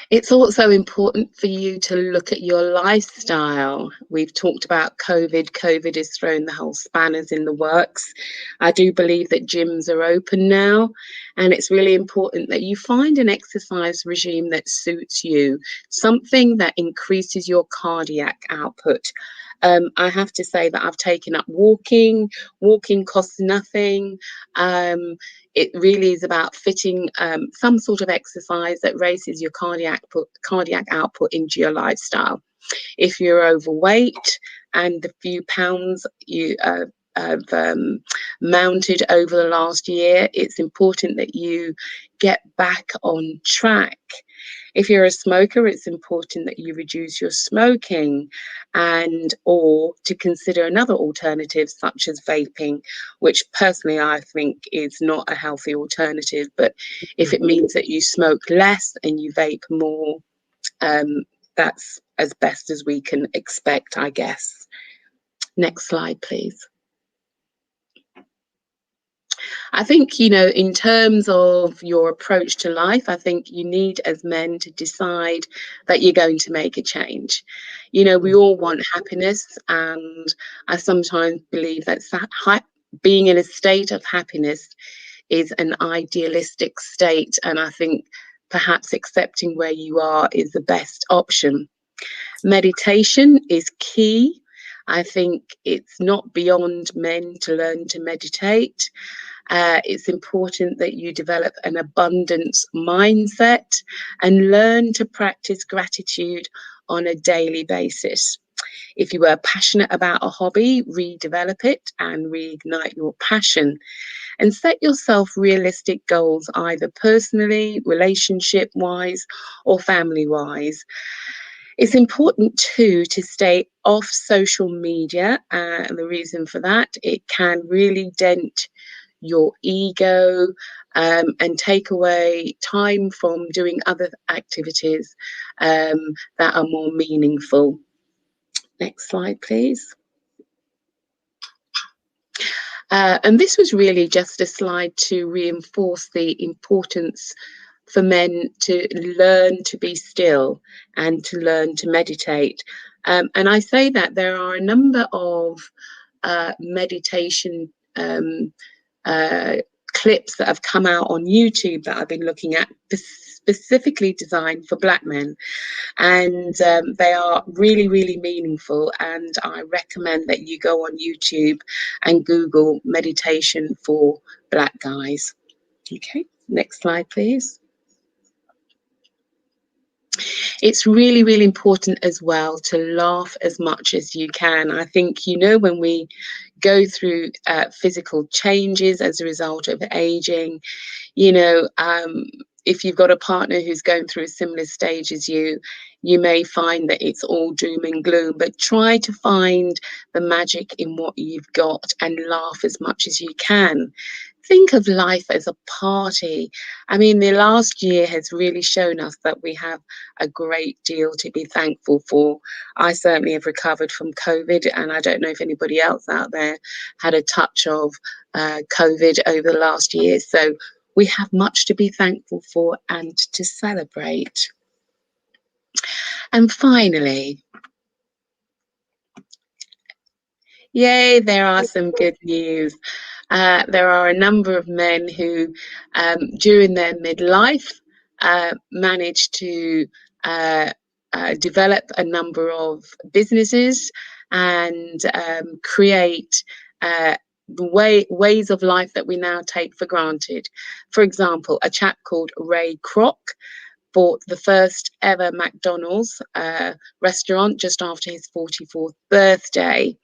It's also important for you to look at your lifestyle. We've talked about COVID. COVID has thrown the whole spanners in the works. I do believe that gyms are open now, and it's really important that you find an exercise regime that suits you, something that increases your cardiac output. I have to say that I've taken up walking. Walking costs nothing. It really is about fitting some sort of exercise that raises your cardiac output into your lifestyle. If you're overweight and the few pounds you have mounted over the last year, it's important that you get back on track. If you're a smoker, it's important that you reduce your smoking and or to consider another alternative such as vaping, which personally I think is not a healthy alternative. But if it means that you smoke less and you vape more, that's as best as we can expect, I guess. Next slide, please. I think, you know, in terms of your approach to life, I think you need as men to decide that you're going to make a change. You know, we all want happiness, and I sometimes believe that being in a state of happiness is an idealistic state, and I think perhaps accepting where you are is the best option. Meditation is key. I think it's not beyond men to learn to meditate. It's important that you develop an abundance mindset and learn to practice gratitude on a daily basis. If you are passionate about a hobby, redevelop it and reignite your passion. And set yourself realistic goals, either personally, relationship-wise, or family-wise. It's important too to stay off social media, and the reason for that, it can really dent your ego and take away time from doing other activities that are more meaningful. Next slide, please. And this was really just a slide to reinforce the importance for men to learn to be still and to learn to meditate. And I say that there are a number of meditation clips that have come out on YouTube that I've been looking at, specifically designed for Black men, and they are really, really meaningful, and I recommend that you go on YouTube and Google meditation for Black guys. Okay, next slide, please. It's really, really important as well to laugh as much as you can. I think, you know, when we go through physical changes as a result of aging, you know, if you've got a partner who's going through a similar stage as you, you may find that it's all doom and gloom, but try to find the magic in what you've got and laugh as much as you can. Think of life as a party. I mean, the last year has really shown us that we have a great deal to be thankful for. I certainly have recovered from COVID, and I don't know if anybody else out there had a touch of COVID over the last year. So we have much to be thankful for and to celebrate. And finally, yay, there are some good news. There are a number of men who, during their midlife, managed to develop a number of businesses and create ways of life that we now take for granted. For example, a chap called Ray Kroc bought the first ever McDonald's restaurant just after his 44th birthday.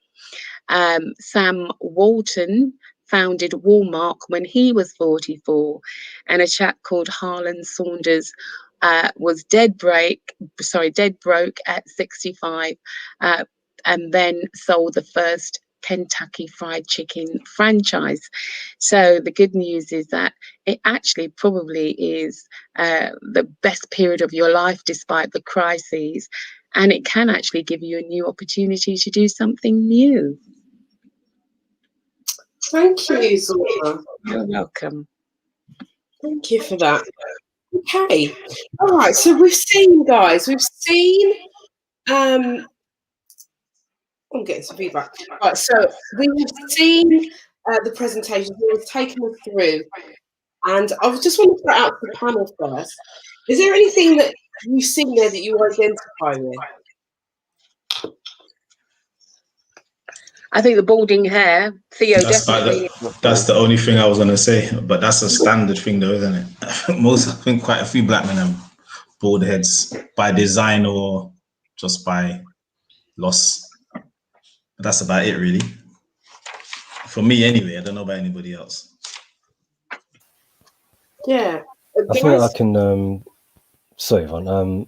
Sam Walton founded Walmart when he was 44, and a chap called Harlan Saunders was dead broke at 65, and then sold the first Kentucky Fried Chicken franchise. So the good news is that it actually probably is the best period of your life despite the crises, and it can actually give you a new opportunity to do something new. Thank you, Zora. You're welcome. Thank you for that. Okay. All right. So we've seen, guys. We've seen. I'm getting some feedback. Right. So we've seen the presentation. We've taken us through, and I just want to put out to the panel first. Is there anything that you've seen there that you identify with? I think the balding hair, Theo definitely. That's the only thing I was gonna say, but that's a standard thing, though, isn't it? I think quite a few black men have bald heads by design or just by loss. But that's about it, really. For me, anyway. I don't know about anybody else. Yeah. I think I can. Sorry, Yvonne.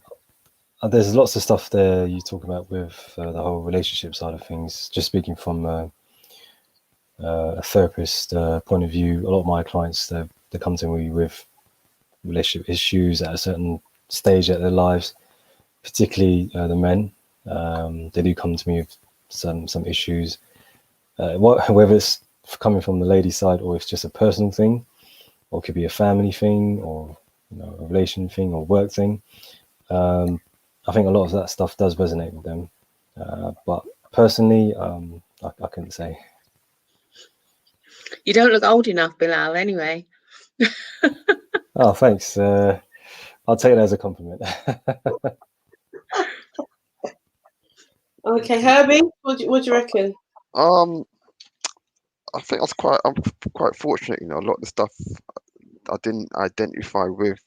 There's lots of stuff there you talk about with the whole relationship side of things. Just speaking from a therapist point of view, a lot of my clients, they come to me with relationship issues at a certain stage of their lives, particularly the men. They do come to me with some issues, whether it's coming from the lady side or it's just a personal thing, or it could be a family thing, or a relation thing or work thing. I think a lot of that stuff does resonate with them, but personally, I couldn't say. You don't look old enough, Bilal, anyway. Oh, thanks. I'll take it as a compliment. Okay, Herbie, what do you reckon? I think I'm quite fortunate. A lot of the stuff I didn't identify with.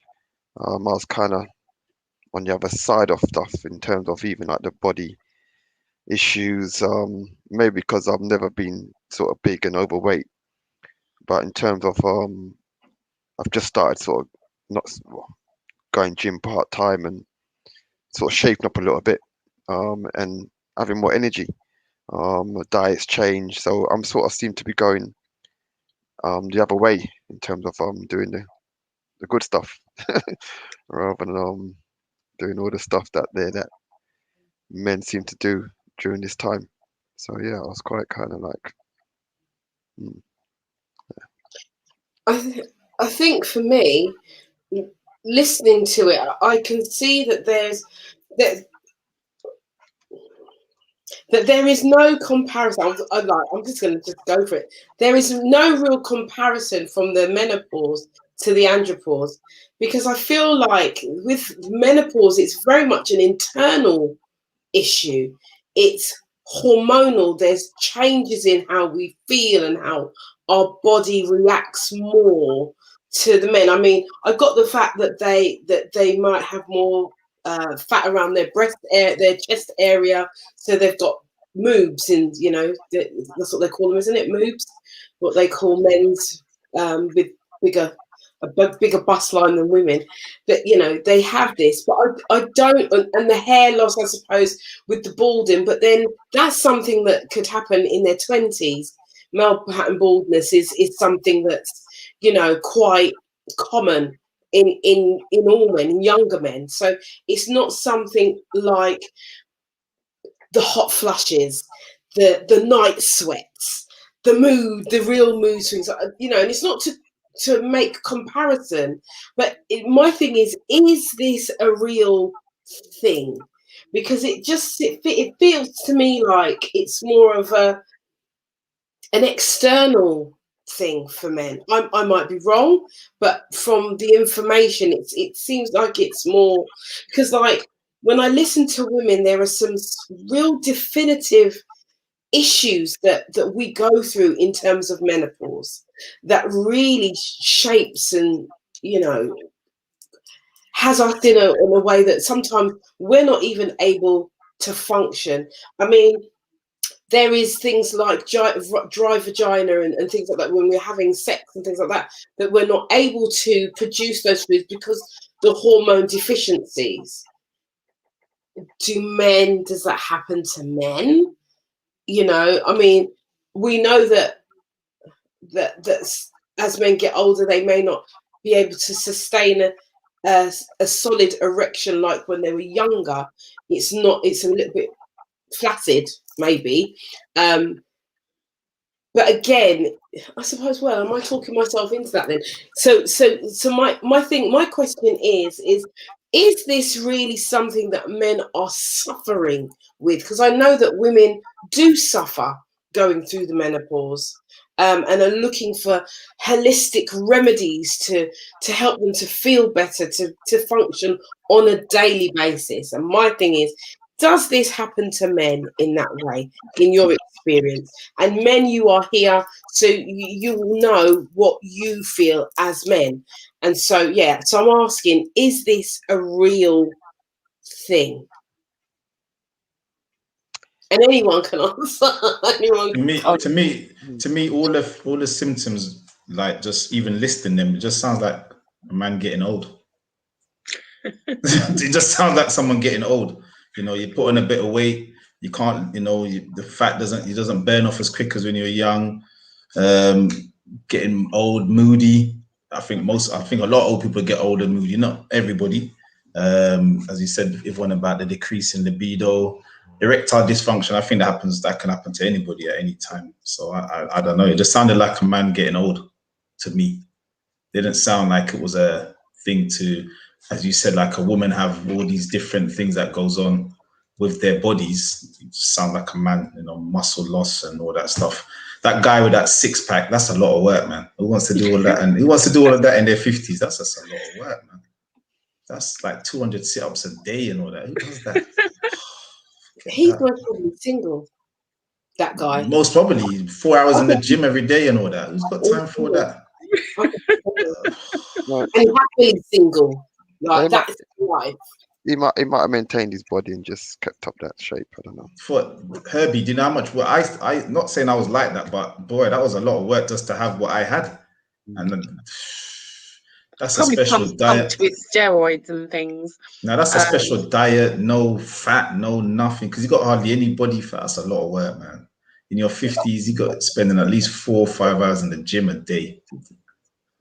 I was kind of on the other side of stuff in terms of even like the body issues. Maybe because I've never been sort of big and overweight, but in terms of I've just started sort of not going gym part time and sort of shaping up a little bit, and having more energy. My diet's changed, so I'm sort of seem to be going the other way in terms of doing the good stuff rather than doing all the stuff that men seem to do during this time. So yeah, I was quite kind of like. I think for me, listening to it, I can see that there is no comparison. I'm just going to just go for it. There is no real comparison from the menopause to the andropause, because I feel like with menopause, it's very much an internal issue. It's hormonal. There's changes in how we feel and how our body reacts more to the men. I mean, I got the fact that they might have more fat around their their chest area, so they've got moobs, and that's what they call them, isn't it? Moobs, what they call men's with bigger bust line than women. But they have this, but I don't. And the hair loss, I suppose, with the balding, but then that's something that could happen in their 20s. Male pattern baldness is something that's quite common in all men, in younger men. So it's not something like the hot flushes, the night sweats, the real mood swings. And it's not to make comparison, but my thing is this a real thing? Because it feels to me like it's more of an external thing for men. I might be wrong, but from the information, it seems like it's more, because like when I listen to women, there are some real definitive issues that we go through in terms of menopause that really shapes and has us in a way that sometimes we're not even able to function. I mean, there is things like dry vagina and things like that when we're having sex and things like that we're not able to produce those foods because the hormone deficiencies. Does that happen to men? I mean, we know that as men get older, they may not be able to sustain a solid erection like when they were younger. It's a little bit flaccid, maybe. But again, I suppose, well, am I talking myself into that then? So my question is this really something that men are suffering with? Because I know that women do suffer going through the menopause, and are looking for holistic remedies to help them to feel better, to function on a daily basis. And my thing is, does this happen to men in that way, in your experience? And men, you are here, so you will know what you feel as men. And so, yeah, so I'm asking, is this a real thing? And anyone can answer. Anyone To me, can. to me, to me, all the symptoms, like just even listing them, it just sounds like a man getting old. It just sounds like someone getting old. You know, you put on a bit of weight, you can't, you know, the fat doesn't burn off as quick as when you're young. Getting old, moody. I think a lot of old people get old and moody. Not everybody. As you said, everyone about the decrease in libido, erectile dysfunction. I think that can happen to anybody at any time. So I don't know. It just sounded like a man getting old to me. It didn't sound like it was a thing to, as you said, like a woman have all these different things that goes on with their bodies. It just sound like a man, you know, muscle loss and all that stuff. That guy with that six pack, that's a lot of work, man. Who wants to do all that? And who wants to do all of that in their 50s? That's just a lot of work, man. That's like 200 sit-ups a day and all that. Who does that? He's most probably single, that guy. Most probably 4 hours in the gym every day and all that. Who's got time for all that? And happily single. Like, that's life. He might have maintained his body and just kept up that shape. I don't know. For Herbie, do you know how much? Well, I not saying I was like that, but boy, that was a lot of work just to have what I had, and then, that's Probably a special diet. pumped with steroids and things. Now that's a special diet, no fat, no nothing, because you got hardly any body fat. That's a lot of work, man. In your 50s, you got spending at least 4 or 5 hours in the gym a day.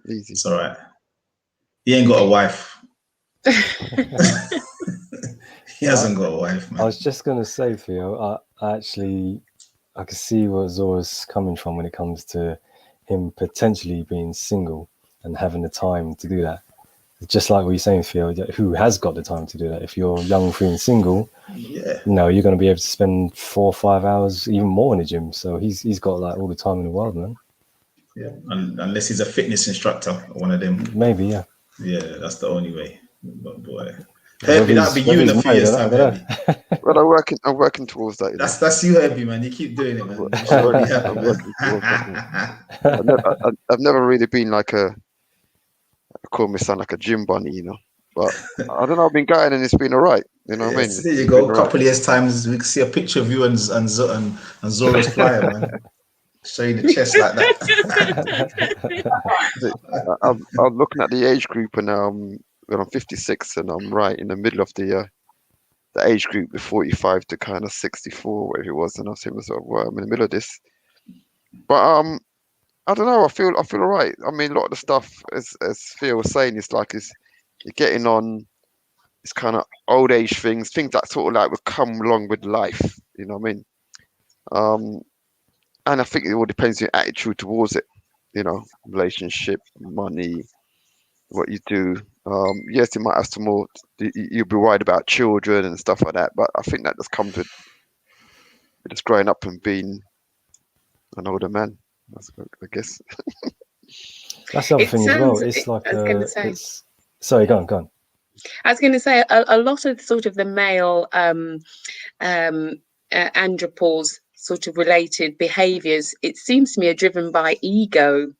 Easy. It's all right. He ain't got a wife. He hasn't got a wife, man. I was just going to say, Theo, I can see where Zora's coming from when it comes to him potentially being single and having the time to do that. Just like what you're saying, Theo, who has got the time to do that? If you're young, free and single, yeah, you know, you're going to be able to spend 4 or 5 hours, even more in the gym. So he's got like all the time in the world, man. Yeah, unless he's a fitness instructor, one of them. Maybe, yeah. Yeah, that's the only way. But boy, Herbie, that'd be you in a few years' time, Herbie. Well, I'm working towards that. That's you, Herbie, man. You keep doing it, man. I've never really been like I call my son like a gym bunny, you know. But I don't know. I've been going and it's been all right. You know what I mean? There you go. A couple of years times, we can see a picture of you and Zora's flyer, man. Showing the chest like that. I'm looking at the age group and I'm 56 and I'm right in the middle of the age group, the 45 to kind of 64, whatever it was, and I was saying to myself, well, I'm in the middle of this. But I don't know. I feel all right. I mean, a lot of the stuff, as Theo was saying, is like you're getting on. It's kind of old age things that sort of like will come along with life. You know what I mean? And I think it all depends on your attitude towards it. You know, relationship, money, what you do. Yes, you might have some more. You'll be worried about children and stuff like that. But I think that just comes with just growing up and being an older man. I guess. That's the other thing as well. It's like sorry, go on. I was going to say a lot of sort of the male andropause sort of related behaviours, it seems to me, are driven by ego,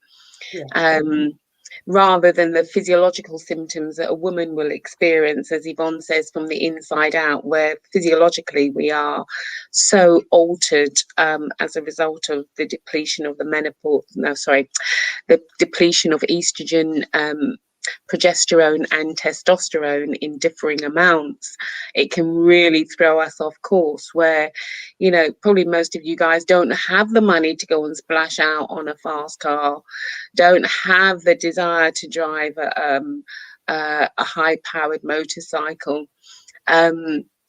rather than the physiological symptoms that a woman will experience, as Yvonne says, from the inside out, where physiologically we are so altered as a result of the depletion of the depletion of estrogen, progesterone and testosterone in differing amounts. It can really throw us off course, where, you know, probably most of you guys don't have the money to go and splash out on a fast car, don't have the desire to drive a high-powered motorcycle,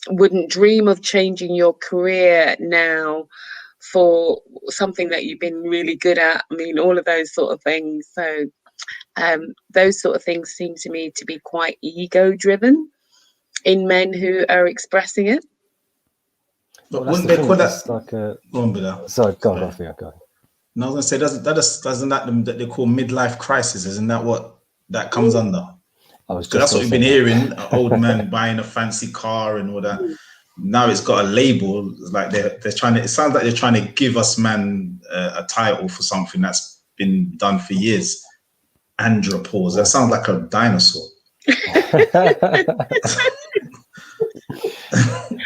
wouldn't dream of changing your career now for something that you've been really good at. I mean, all of those sort of things. So those sort of things seem to me to be quite ego driven in men who are expressing it. But Well, that's wouldn't the they thing, call it's that? like a. Go on, Bilal. Sorry, go on, go on. No, I was gonna say, doesn't that them that they call midlife crisis? Isn't that what that comes under? I was Because just that's what gonna we've been say hearing: an old man buying a fancy car and all that. Now it's got a label. It's like they're trying to. It sounds like they're trying to give us, man, a title for something that's been done for years. Andropause. That sounds like a dinosaur.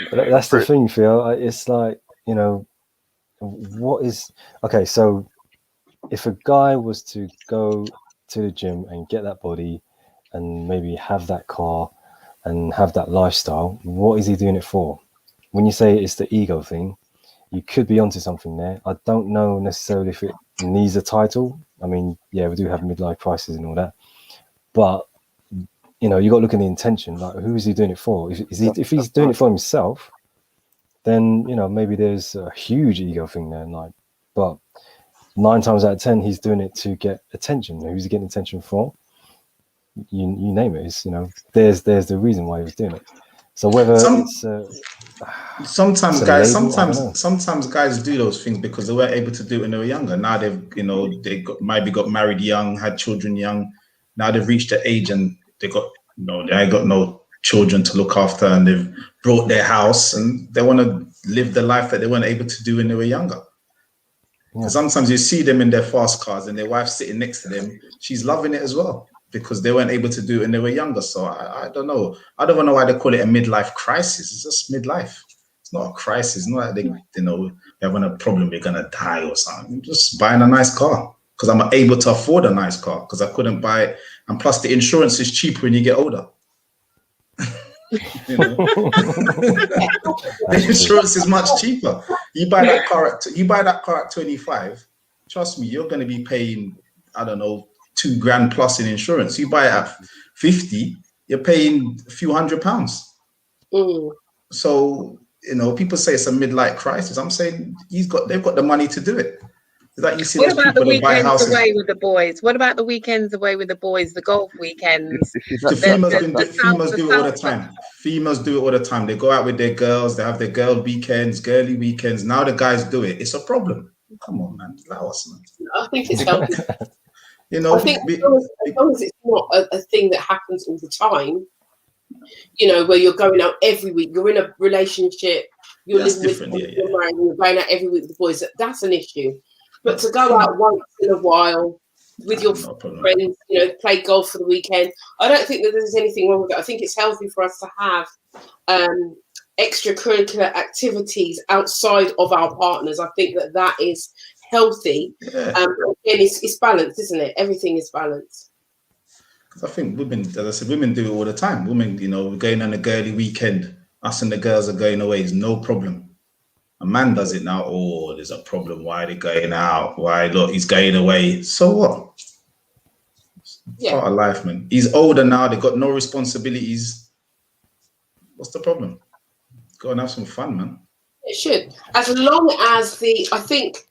But that's the thing, Phil. It's like, you know, what is okay? So, if a guy was to go to the gym and get that body, and maybe have that car, and have that lifestyle, what is he doing it for? When you say it's the ego thing, you could be onto something there. I don't know necessarily if it needs a title. I mean, yeah, we do have midlife crisis and all that, but you know, you got to look at the intention. Like, who is he doing it for? If he's doing it for himself, then, you know, maybe there's a huge ego thing there. Like, but 9 times out of 10, he's doing it to get attention. Who's he getting attention for? You name it. It's, you know, there's the reason why he was doing it. So whether sometimes guys do those things because they weren't able to do it when they were younger. Now they've, you know, maybe got married young, had children young. Now they've reached the age and they ain't got no children to look after, and they've brought their house and they want to live the life that they weren't able to do when they were younger. Yeah. Sometimes you see them in their fast cars and their wife sitting next to them. She's loving it as well because they weren't able to do it when they were younger. So I don't know. I don't know why they call it a midlife crisis. It's just midlife. It's not a crisis. It's not like they, you know, they're having a problem, they're going to die or something. I'm just buying a nice car because I'm able to afford a nice car because I couldn't buy it. And plus the insurance is cheaper when you get older. You know? The insurance is much cheaper. You buy that car at 25, trust me, you're going to be paying, I don't know, $2,000 plus in insurance. You buy it at 50, you're paying a few £100. So, you know, people say it's a midlife crisis. I'm saying they've got the money to do it. Like you see, what about the weekends away with the boys? What about the weekends away with the boys, the golf weekends? The females do it all the time. Females do it all the time. They go out with their girls. They have their girly weekends. Now the guys do it. It's a problem. Come on, man. Allow us, man. I think it's healthy. You know, I think as long as it's not a thing that happens all the time, you know, where you're going out every week, you're in a relationship, you're living with them, you're married, you're going out every week with the boys, that's an issue. But to go out once in a while with your friends, you know, play golf for the weekend, I don't think that there's anything wrong with it. I think it's healthy for us to have extracurricular activities outside of our partners. I think that is healthy. Yeah. Again, it's balanced, isn't it? Everything is balanced. Because I think women, as I said, women do it all the time. Women, you know, we're going on a girly weekend. Us and the girls are going away. It's no problem. A man does it now. Oh, there's a problem. Why are they going out? Why? Look, he's going away. So what? It's part of life, man. He's older now. They've got no responsibilities. What's the problem? Go and have some fun, man. It should. As long as I think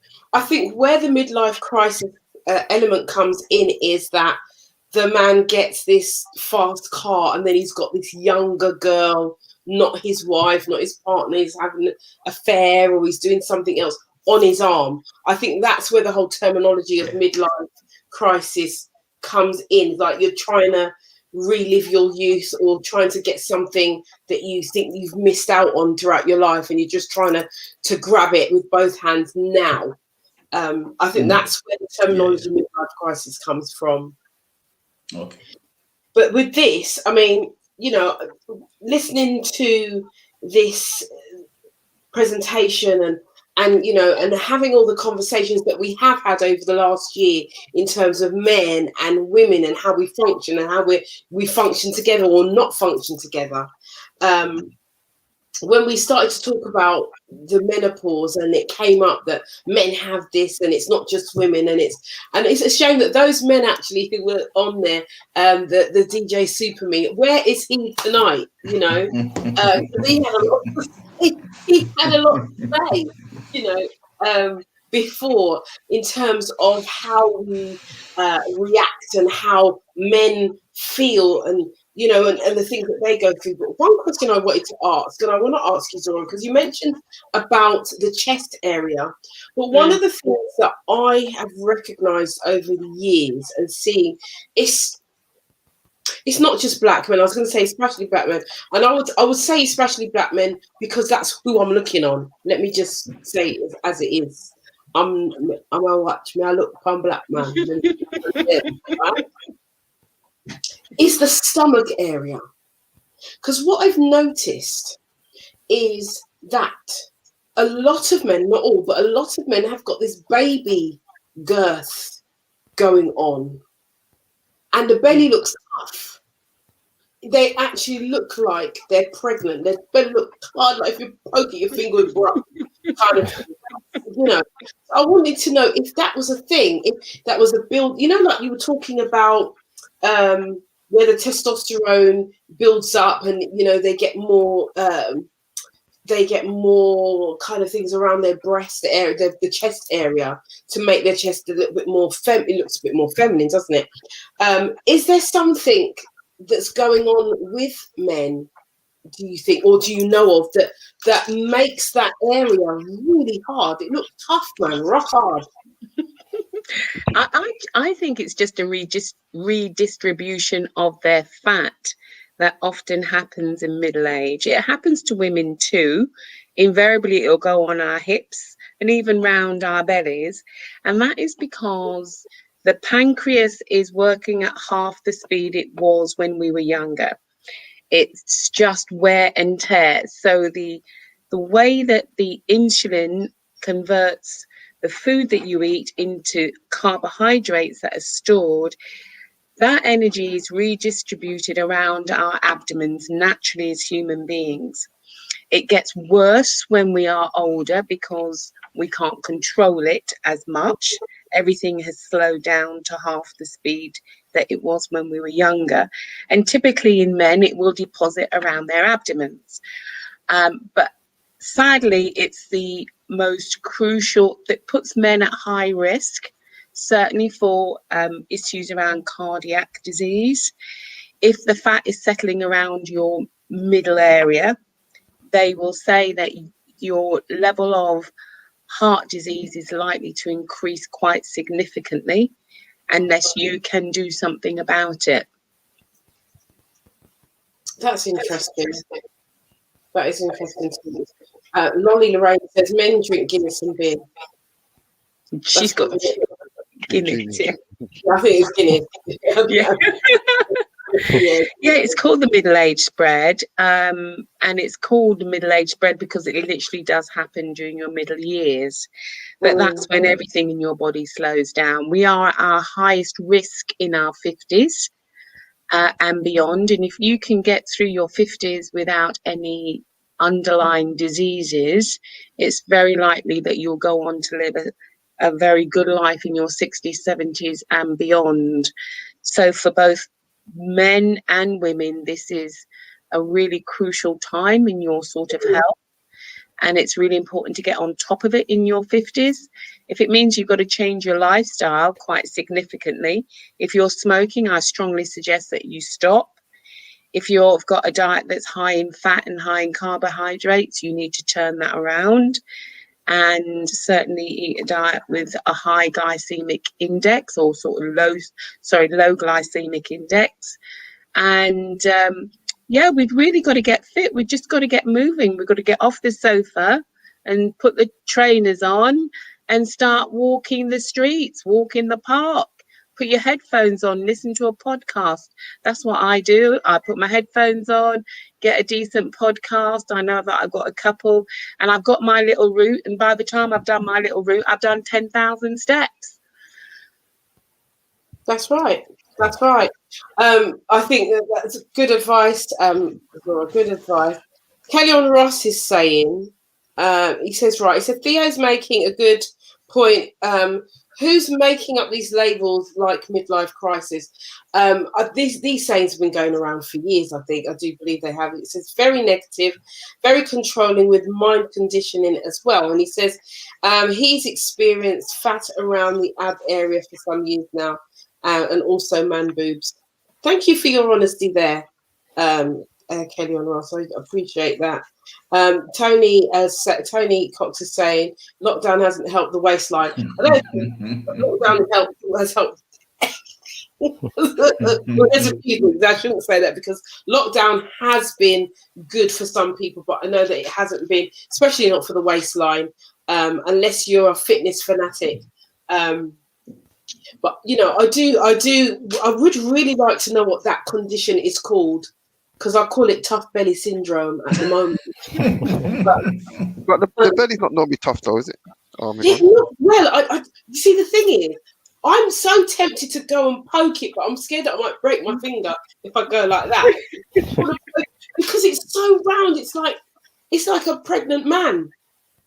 where the midlife crisis element comes in is that the man gets this fast car and then he's got this younger girl, not his wife, not his partner, he's having an affair or he's doing something else on his arm. I think that's where the whole terminology of midlife crisis comes in. Like you're trying to relive your youth or trying to get something that you think you've missed out on throughout your life and you're just trying to grab it with both hands now. I think that's where the terminology of midlife crisis comes from. Okay. But with this, I mean, you know, listening to this presentation and you know, and having all the conversations that we have had over the last year in terms of men and women and how we function and how we function together or not function together. When we started to talk about the menopause and it came up that men have this and it's not just women and it's a shame that those men actually who were on there, the DJ Super Me, where is he tonight? You know, he had a lot to say, you know, before in terms of how we react and how men feel, and you know, and the things that they go through. But one question I wanted to ask, and I want to ask you, Zora, because you mentioned about the chest area, but one of the things that I have recognised over the years and seeing is. It's not just black men. I was going to say especially black men, and I would say especially black men because that's who I'm looking on. Let me just say it as it is. I'm a watch me. I look upon black man. Right? It's the stomach area, because what I've noticed is that a lot of men, not all, but a lot of men have got this baby girth going on, and the belly looks tough. They actually look like they're pregnant. Their belly look hard, like if you're poking your finger with rough, kind of thing. You know. I wanted to know if that was a thing, if that was a build. You know, like you were talking about where the testosterone builds up, and you know they get more kind of things around their breast area, the chest area, to make their chest a little bit more it looks a bit more feminine, doesn't it? Is there something that's going on with men, do you think, or do you know of, that makes that area really hard? It looks tough, man, rock hard. I think it's just a redistribution of their fat that often happens in middle age. It happens to women too. Invariably, it'll go on our hips and even round our bellies. And that is because the pancreas is working at half the speed it was when we were younger. It's just wear and tear. So the way that the insulin converts the food that you eat into carbohydrates that are stored, that energy is redistributed around our abdomens naturally as human beings. It gets worse when we are older because we can't control it as much. Everything has slowed down to half the speed that it was when we were younger. And typically in men, it will deposit around their abdomens. But sadly, it's the most crucial that puts men at high risk, certainly for issues around cardiac disease. If the fat is settling around your middle area, they will say that your level of heart disease is likely to increase quite significantly unless you can do something about it. That's interesting. That is interesting to me. Lolly Lorraine says men drink Guinness and beer. She's got Guinness. Yeah. I think it's Guinness. Yeah. Yeah, it's called the middle-age spread, and it's called the middle-age spread because it literally does happen during your middle years. But that's when everything in your body slows down. We are at our highest risk in our 50s and beyond. And if you can get through your 50s without any underlying diseases, it's very likely that you'll go on to live a very good life in your 60s, 70s and beyond. So for both men and women, this is a really crucial time in your sort of health, and it's really important to get on top of it in your 50s. If it means you've got to change your lifestyle quite significantly, if you're smoking, I strongly suggest that you stop. If you've got a diet that's high in fat and high in carbohydrates, you need to turn that around, and certainly eat a diet with a high glycemic index, or sort of low glycemic index. And yeah, we've really got to get fit. We've just got to get moving. We've got to get off the sofa and put the trainers on and start walking the streets, walk in the park. Put your headphones on, listen to a podcast. That's what I do. I put my headphones on, get a decent podcast. I know that I've got a couple, and I've got my little route. And by the time I've done my little route, I've done 10,000 steps. That's right. That's right. I think that's good advice. Good advice. Kellyanne Ross is saying, he says, Theo's making a good point. who's making up these labels like midlife crisis? These sayings have been going around for years. I do believe they have. It says very negative, very controlling, with mind conditioning as well. And he says he's experienced fat around the ab area for some years now, and also man boobs. Thank you for your honesty there, Kelly and Ross. I appreciate that. Tony Cox is saying lockdown hasn't helped the waistline. I don't think lockdown has helped. Well, there's a few things. I shouldn't say that, because lockdown has been good for some people, but I know that it hasn't been, especially not for the waistline, unless you're a fitness fanatic. But you know, I would really like to know what that condition is called, because I call it tough belly syndrome at the moment. But the belly's not normally tough, though, is it? Well, you see, the thing is, I'm so tempted to go and poke it, but I'm scared that I might break my finger if I go like that. Because it's so round, it's like a pregnant man.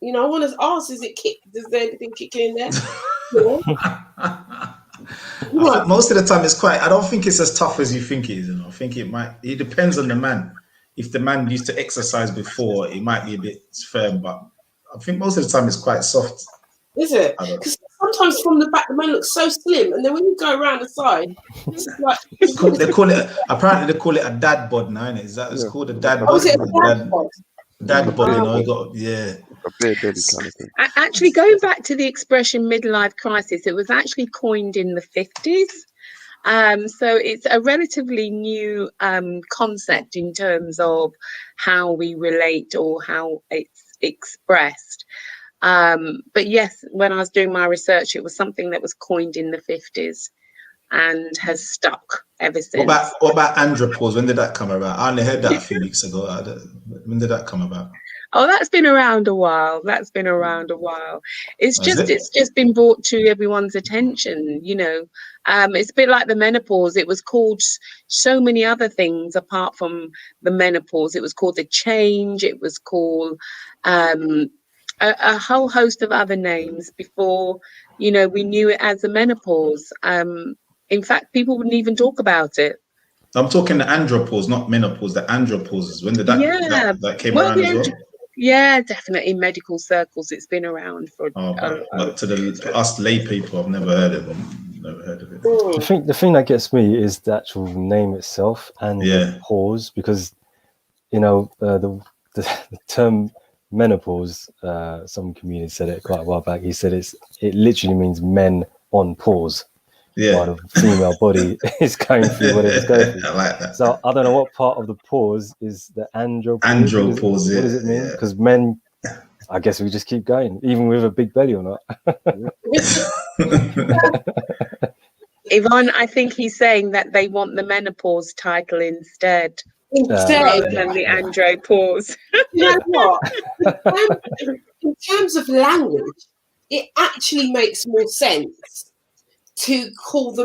You know, I want to ask, is there anything kicking in there? I think most of the time it's quite, I don't think it's as tough as you think it is. I think it depends on the man. If the man used to exercise before, it might be a bit firm, but I think most of the time it's quite soft. Is it? Because sometimes from the back the man looks so slim, and then when you go around the side, it's like apparently they call it a dad bod now, isn't it? Is that it's called a dad bod? Oh, is it a dad bod? Dad bod, you know, a bare belly kind of thing. Actually, going back to the expression midlife crisis, it was actually coined in the 50s. So it's a relatively new concept in terms of how we relate or how it's expressed. But yes, when I was doing my research, it was something that was coined in the 50s and has stuck ever since. What about andropause? When did that come about? I only heard that a few weeks ago. When did that come about? Oh, that's been around a while. It's just been brought to everyone's attention, you know. It's a bit like the menopause. It was called so many other things apart from the menopause. It was called the change. It was called a whole host of other names before, you know, we knew it as the menopause. In fact, people wouldn't even talk about it. I'm talking the andropause, not menopause. The andropauses. When did that came around as well? Yeah, definitely. In medical circles, it's been around for. But to us lay people, I've never heard of it. I think the thing that gets me is the actual name itself and the pause, because you know the term menopause. Some comedian said it quite a while back. He said it literally means men on pause. Yeah, while the female body is going through what it's going through. I like that. So I don't know what part of the pause is the andropause. Andropause. What does it mean? Because men, I guess we just keep going, even with a big belly or not. Yvonne, I think he's saying that they want the menopause title instead than the andropause. You know what? In terms of language, it actually makes more sense to call the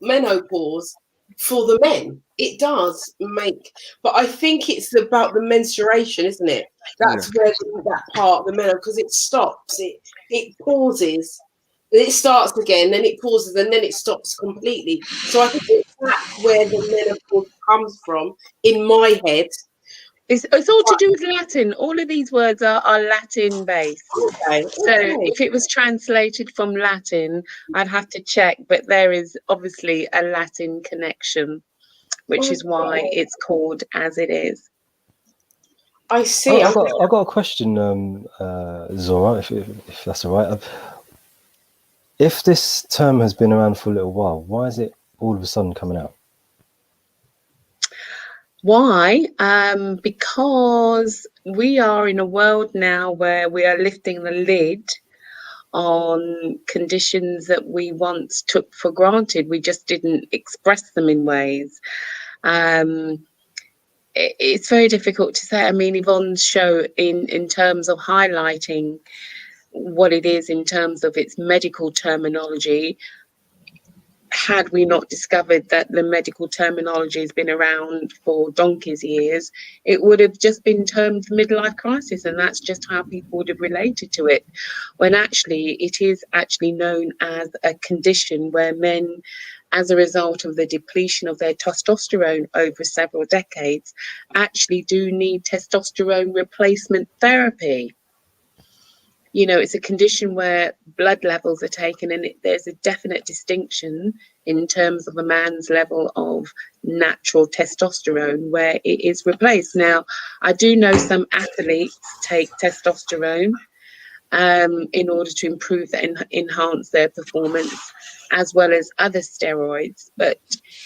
menopause for the men. It does make, but I think it's about the menstruation, isn't it? That's where that part, the menopause, because it stops, it pauses, it starts again, then it pauses, and then it stops completely. So I think that's where the menopause comes from in my head. It's all to do with Latin. All of these words are Latin based. Okay. So if it was translated from Latin, I'd have to check, but there is obviously a Latin connection, which is why it's called as it is. I see. I've got a question, Zora, if that's all right. If this term has been around for a little while, why is it all of a sudden coming out? Why? Because we are in a world now where we are lifting the lid on conditions that we once took for granted. We just didn't express them in ways. It's very difficult to say. I mean, Yvonne's show in terms of highlighting what it is in terms of its medical terminology, had we not discovered that the medical terminology has been around for donkey's years, it would have just been termed midlife crisis, and that's just how people would have related to it, when actually it is actually known as a condition where men, as a result of the depletion of their testosterone over several decades, actually do need testosterone replacement therapy. You know, it's a condition where blood levels are taken, and there's a definite distinction in terms of a man's level of natural testosterone where it is replaced. Now, I do know some athletes take testosterone in order to improve and enhance their performance, as well as other steroids. But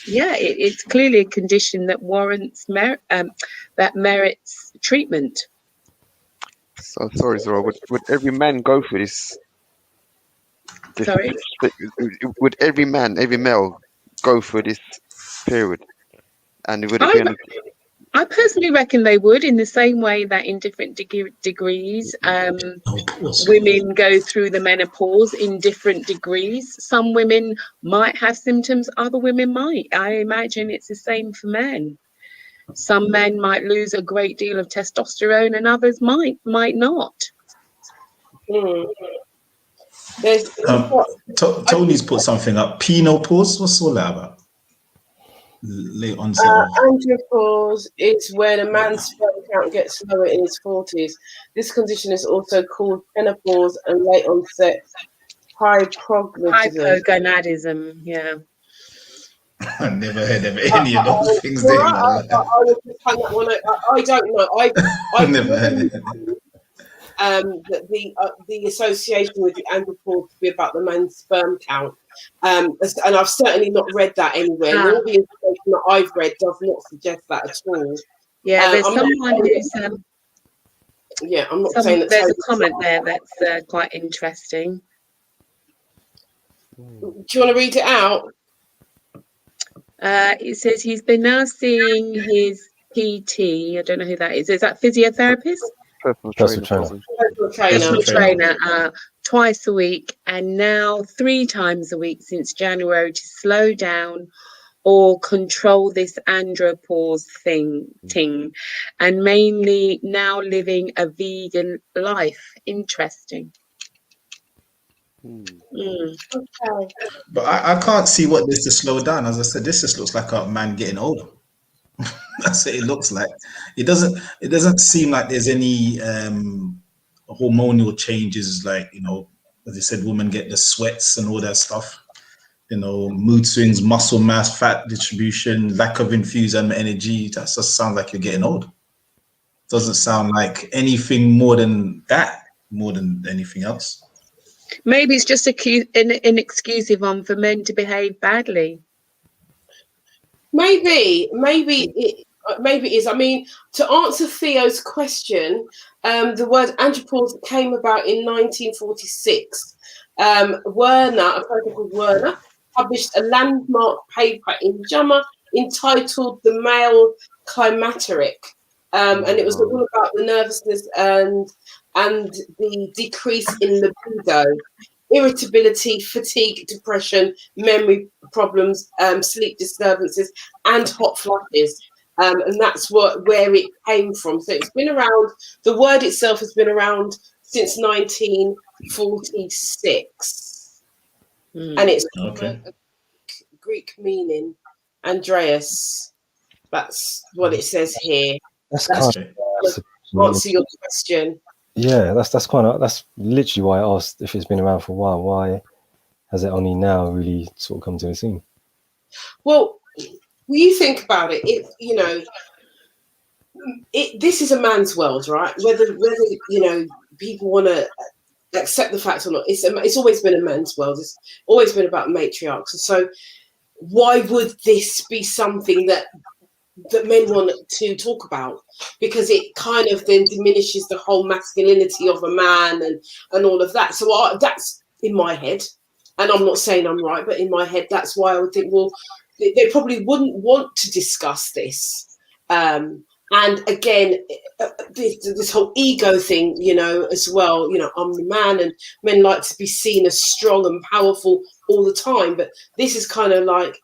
yeah, it's clearly a condition that warrants that merits treatment. So sorry, Zora. Would every man go through this? Sorry? Would every male go through this period? And would it be I personally reckon they would, in the same way that in different degrees, women go through the menopause in different degrees. Some women might have symptoms, other women might. I imagine it's the same for men. Some men might lose a great deal of testosterone, and others might not. Tony's put something up. Penopause. What's all that about? Late onset. Andropause is when a man's sperm count gets lower in his 40s. This condition is also called menopause and late onset hypogonadism. Yeah. I never heard of any of those things. I would just hang that one. I don't know. I never heard of it. That the association with the andropause to be about the man's sperm count, and I've certainly not read that anywhere. All the information that I've read does not suggest that at all. Yeah, there's someone who's. Yeah, I'm not saying that. There's a comment there that's quite interesting. Do you want to read it out? It says he's been now seeing his PT. I don't know who that is. Is that physiotherapist? Personal trainer twice a week, and now 3 times a week since January, to slow down or control this andropause thing, and mainly now living a vegan life. Interesting. Okay. But I can't see what this to slow down. As I said, this just looks like a man getting older. That's what it looks like. It doesn't seem like there's any hormonal changes, like, you know, as I said, women get the sweats and all that stuff. You know, mood swings, muscle mass, fat distribution, lack of infused energy. That just sounds like you're getting old. Doesn't sound like anything more than that, more than anything else. Maybe it's just an excuse for men to behave badly. Maybe it is. I mean, to answer Theo's question, the word andropause came about in 1946. Werner, a person called Werner, published a landmark paper in JAMA entitled "The Male Climacteric," and it was all about the nervousness and the decrease in libido, irritability, fatigue, depression, memory problems, sleep disturbances, and hot flushes. And that's where it came from. So it's been around, the word itself has been around since 1946. And it's a Greek meaning, Andreas. That's what it says here. That's answer your question. Yeah, that's literally why I asked if it's been around for a while. Why has it only now really sort of come to a scene? Well, when you think about it, this is a man's world, right? Whether you know, people want to accept the fact or not, it's always been a man's world. It's always been about matriarchs. And so why would this be something that men want to talk about? Because it kind of then diminishes the whole masculinity of a man and all of that. So that's in my head, and I'm not saying I'm right, but in my head, that's why I would think, well, they probably wouldn't want to discuss this And again, this whole ego thing, you know, as well. You know, I'm the man, and men like to be seen as strong and powerful all the time. But this is kind of like,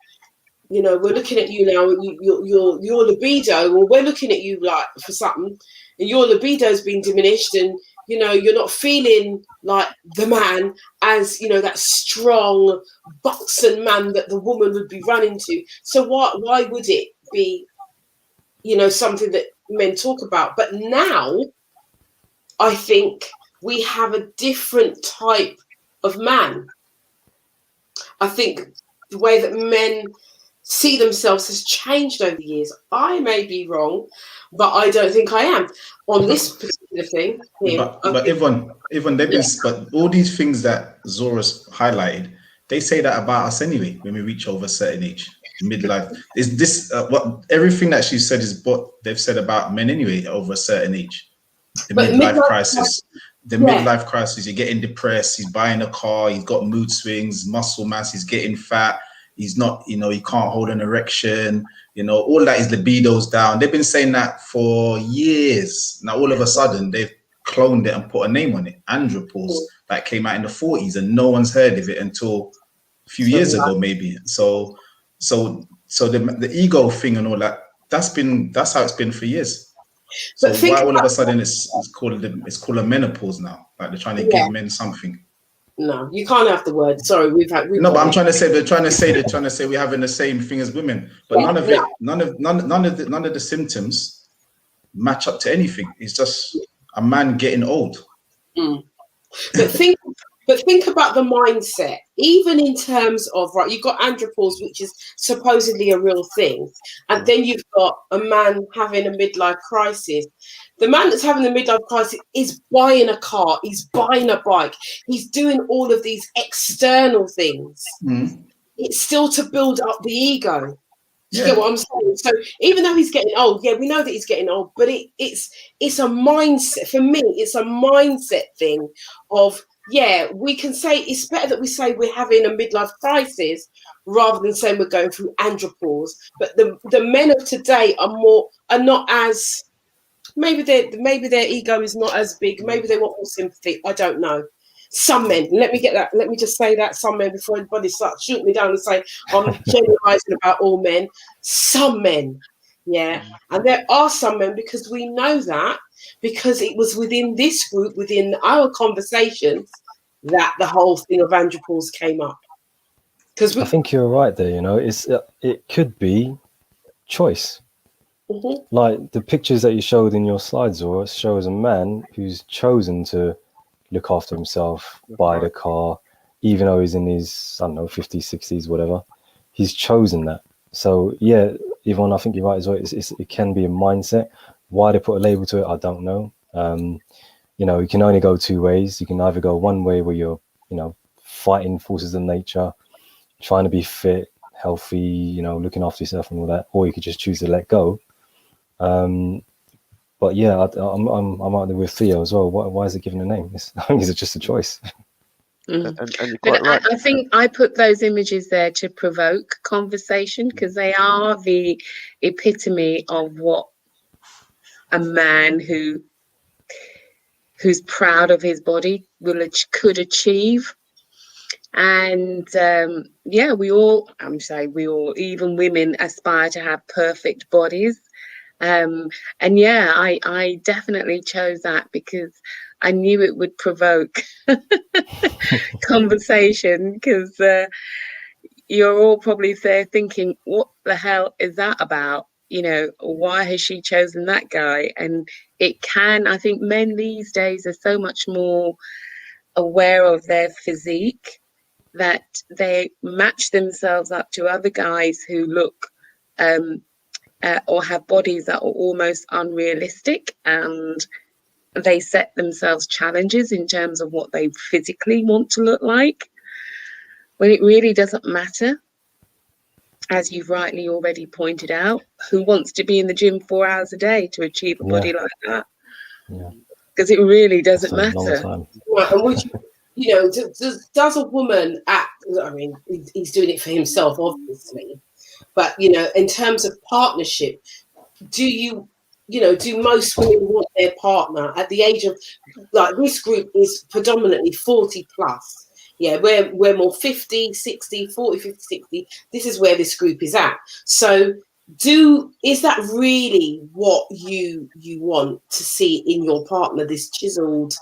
you know, we're looking at you now, your libido, or we're looking at you like for something, and your libido's been diminished, and you know, you're not feeling like the man, as you know, that strong buxom man that the woman would be running to. So why would it be, you know, something that men talk about? But now I think we have a different type of man. I think the way that men see themselves has changed over the years. I may be wrong, but I don't think I am on this particular thing. But Yvonne, but all these things that Zora's highlighted, they say that about us anyway when we reach over a certain age, midlife. Is this what everything that she said is what they've said about men anyway over a certain age? The midlife crisis. The midlife crisis, you're getting depressed, he's buying a car, he's got mood swings, muscle mass, he's getting fat, he's not, you know, he can't hold an erection, you know, all that, his libido's down. They've been saying that for years. Now, all of a sudden, they've cloned it and put a name on it, andropause, that came out in the 40s, and no one's heard of it until a few years ago, maybe. So the ego thing and all that, that's how it's been for years. So why all of a sudden it's called a menopause now? Like they're trying to give men something. No, you can't have the word. Sorry, but I'm trying to say they're trying to say we're having the same thing as women, but none of the symptoms match up to anything. It's just a man getting old. But think about the mindset, even in terms of, right, you've got andropause, which is supposedly a real thing, and then you've got a man having a midlife crisis. The man that's having the midlife crisis is buying a car, he's buying a bike, he's doing all of these external things. It's still to build up the ego. Do you get what I'm saying? So even though he's getting old, we know that he's getting old, but it's a mindset. For me, it's a mindset thing of, we can say it's better that we say we're having a midlife crisis rather than saying we're going through andropause. But the men of today are not as, maybe their ego is not as big. Maybe they want more sympathy. I don't know. Some men, let me just say that, some men, before everybody starts shooting me down and say I'm generalizing about all men. Some men, and there are some men, because we know that, because it was within this group, within our conversations, that the whole thing of andropause came up. Because I think you're right there. You know, it could be choice. Like the pictures that you showed in your slides, or shows a man who's chosen to look after himself, buy the car, even though he's in his, I don't know, 50s, 60s, whatever. He's chosen that. So Yvonne, I think you're right as well. It can be a mindset. Why they put a label to it, I don't know. You know, you can only go two ways. You can either go one way where you're, you know, fighting forces of nature, trying to be fit, healthy, you know, looking after yourself and all that, or you could just choose to let go. But I'm out there with Theo as well. Why is it given a name? I think it's just a choice. And you're quite right. I think I put those images there to provoke conversation, because they are the epitome of what a man who's proud of his body could achieve. And we all, even women aspire to have perfect bodies. I definitely chose that because I knew it would provoke conversation, because you're all probably there thinking, what the hell is that about? You know, why has she chosen that guy? And I think men these days are so much more aware of their physique that they match themselves up to other guys who look or have bodies that are almost unrealistic, and they set themselves challenges in terms of what they physically want to look like, when it really doesn't matter, as you've rightly already pointed out. Who wants to be in the gym 4 hours a day to achieve a body like that? Because it really doesn't matter. And would you know, does a woman act? I mean, he's doing it for himself, obviously. But, you know, in terms of partnership, do you you know, do most women want their partner at the age of, like, this group is predominantly 40 plus. Yeah, we're more 50, 60, 40, 50, 60. This is where this group is at. So is that really what you want to see in your partner, this chiseled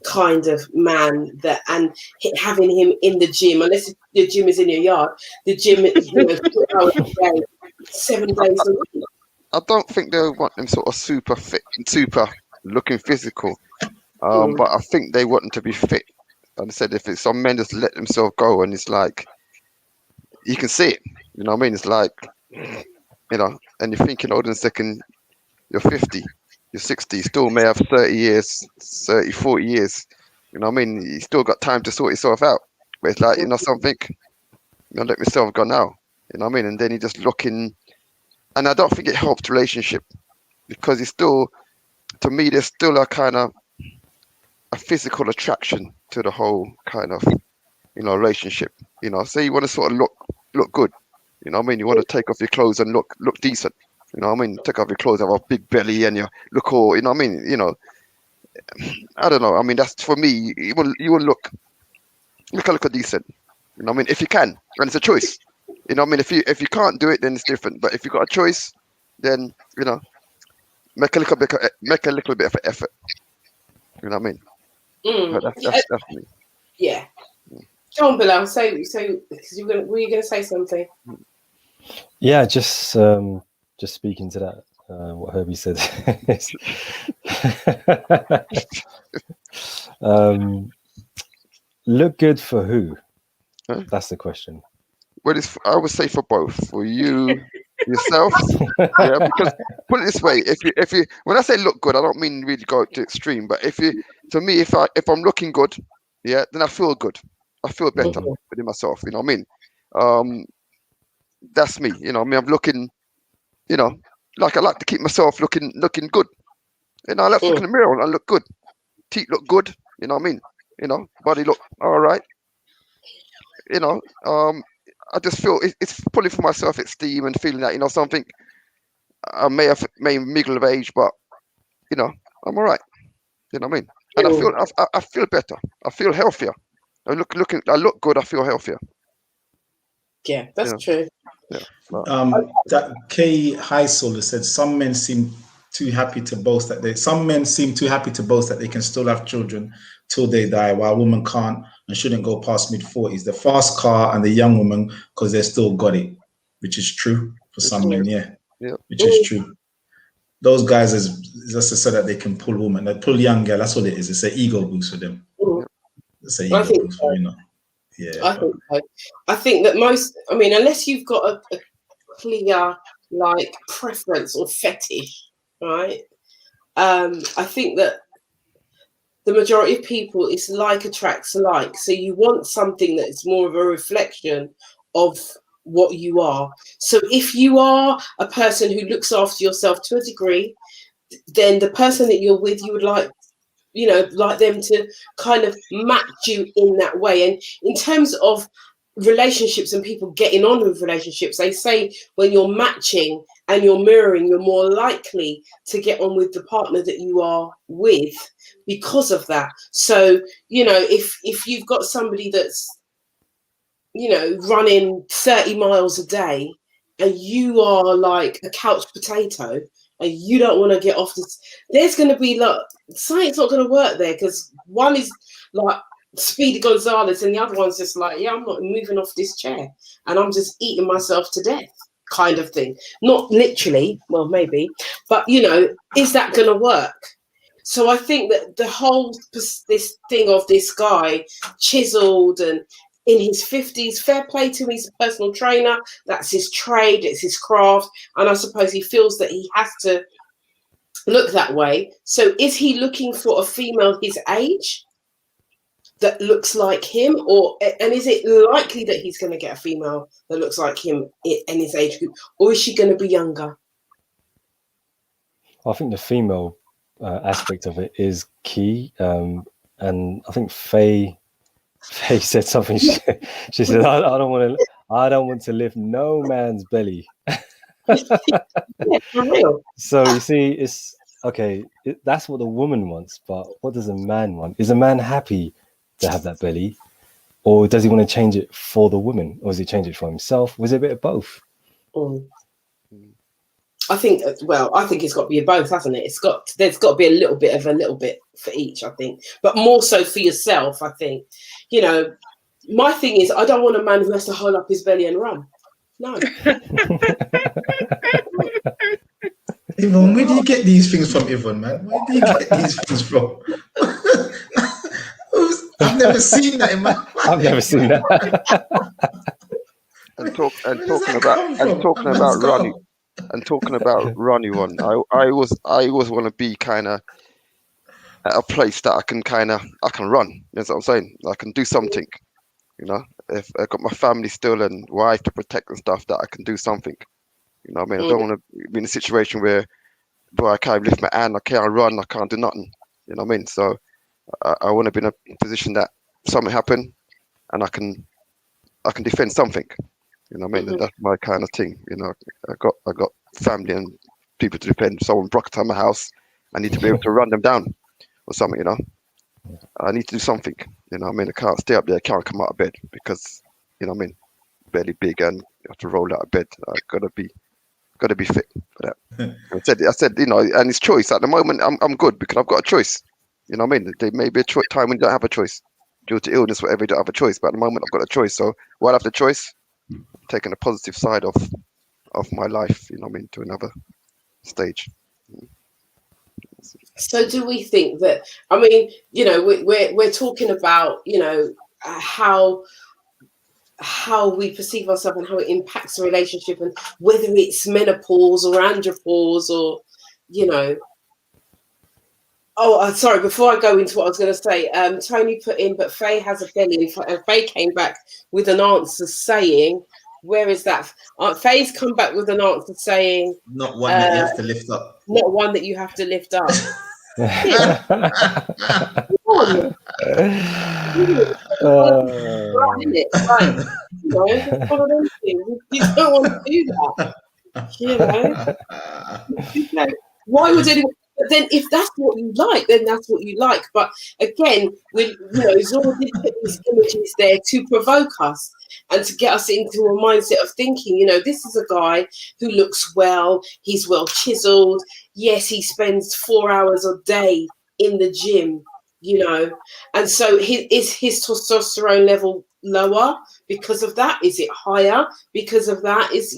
kind of man, that, and having him in the gym, unless the gym is in your yard, the gym is, you know, 4 hours a day, 7 days a week. I don't think they want them sort of super fit, super looking physical. But I think they want them to be fit. And I said, if it's some men just let themselves go, and it's like, you can see it, you know what I mean? It's like, you know, and you're thinking, hold on a second, you're 50, you're 60, you still may have 30 years, 30, 40 years, you know what I mean? You still got time to sort yourself out. But it's like, you know something, you know, let myself go now, you know what I mean? And then you're just looking, and I don't think it helps relationship, because it's still, to me, there's still a kind of a physical attraction to the whole kind of, you know, relationship. You know, say you want to sort of look good, you know what I mean? You want to take off your clothes and look decent, you know what I mean? Take off your clothes, have a big belly, and you look all, you know what I mean? You know, I don't know. I mean, that's, for me, you will look decent, you know what I mean? If you can, and it's a choice, you know what I mean? If you can't do it, then it's different. But if you've got a choice, then, you know, make a little bit of an effort, you know what I mean? But that's me. Yeah. Go on, Bilal. So, because were you going to say something? Yeah, just speaking to that, what Herbie said. Look good for who? Huh? That's the question. Well, I would say for both. For you, yourself. Yeah, because put it this way: if you, when I say look good, I don't mean really go to extreme. But to me, if I'm looking good, yeah, then I feel good. I feel better within myself. You know what I mean? That's me. You know, I mean, I'm looking. You know, like I like to keep myself looking good. You know, I like to look in the mirror and I look good. Teeth look good. You know what I mean? You know, body look all right. You know, I just feel it's probably for my self-esteem and feeling that, you know, something I may mingle of age, but, you know, I'm all right. You know what I mean? And I feel better. I feel healthier. I look good. I feel healthier. Yeah, that's true. Yeah. That Kay Heisel said some men seem too happy to boast that they can still have children till they die, while women can't and shouldn't go past mid-40s. The fast car and the young woman, because they still got it, which is true for some men, which is true. Those guys is just to say that they can pull women, they pull young girl. That's all it is. It's an ego boost for them. It's an ego boost for, you know. Yeah, I think that unless you've got a clear like preference or fetish, right? I think that the majority of people, it's like attracts like. So you want something that's more of a reflection of what you are. So if you are a person who looks after yourself to a degree, then the person that you're with, you would like, you know, like them to kind of match you in that way. And in terms of relationships and people getting on with relationships, they say when you're matching and you're mirroring, you're more likely to get on with the partner that you are with because of that. So, you know, if you've got somebody that's, you know, running 30 miles a day and you are like a couch potato and you don't want to get off this, there's going to be like, science not going to work there, because one is like Speedy Gonzalez and the other one's just like, yeah, I'm not moving off this chair and I'm just eating myself to death kind of thing. Not literally, well, maybe, but, you know, is that going to work? So I think that the whole, this thing of this guy chiseled and in his 50s, fair play to him, he's a personal trainer. That's his trade, it's his craft. And I suppose he feels that he has to look that way. So is he looking for a female his age that looks like him, and is it likely that he's going to get a female that looks like him in his age group, or is she going to be younger? I think the female aspect of it is key, and I think Faye said something. She said, "I don't want to lift no man's belly." Yeah, for real. So you see, it's okay. That's what the woman wants, but what does a man want? Is a man happy to have that belly, or does he want to change it for the woman, or does he change it for himself? Was it a bit of both? I think, well, I think it's got to be a both, hasn't it? There's got to be a little bit for each, I think, but more so for yourself. I think, you know, my thing is, I don't want a man who has to hold up his belly and run. No. Yvonne, where do you get these things from, Yvonne, man? Where do you get these things from? I've never seen that in my life. I've never seen that. Talking about Ronnie one, I always want to be kind of at a place that I can run. That's what I'm saying. I can do something. You know, if I got my family still and wife to protect and stuff, that I can do something. You know what I mean? I don't want to be in a situation where, boy, I can't lift my hand, I can't run, I can't do nothing. You know what I mean? So I want to be in a position that something happen and I can defend something. You know what I mean? That's my kind of thing. You know, I got family and people to defend. Someone broke into my house, I need to be able to run them down or something. You know, I need to do something. You know what I mean? I can't stay up there. I can't come out of bed because, you know what I mean, belly big and you have to roll out of bed. I gotta be fit for that. I said, you know, and it's choice. At the moment, I'm good because I've got a choice. You know what I mean? There may be a time when you don't have a choice due to illness, whatever. You don't have a choice. But at the moment, I've got a choice. So while I have the choice, I'm taking the positive side of my life. You know what I mean? To another stage. So do we think that? I mean, you know, we're talking about, you know, how we perceive ourselves and how it impacts the relationship, and whether it's menopause or andropause or, you know. Oh, sorry. Before I go into what I was going to say, Tony put in, but Faye has a belly, and Faye came back with an answer saying, "Where is that?" Faye's come back with an answer saying, "Not one that you have to lift up." Not one that you have to lift up. You don't want to do that. You know, why would anyone? But then, if that's what you like, then that's what you like. But again, Zora did put these images there to provoke us and to get us into a mindset of thinking, you know, this is a guy who looks well, he's well chiseled. Yes, he spends 4 hours a day in the gym, you know, and so is his testosterone level lower because of that? Is it higher because of that? Is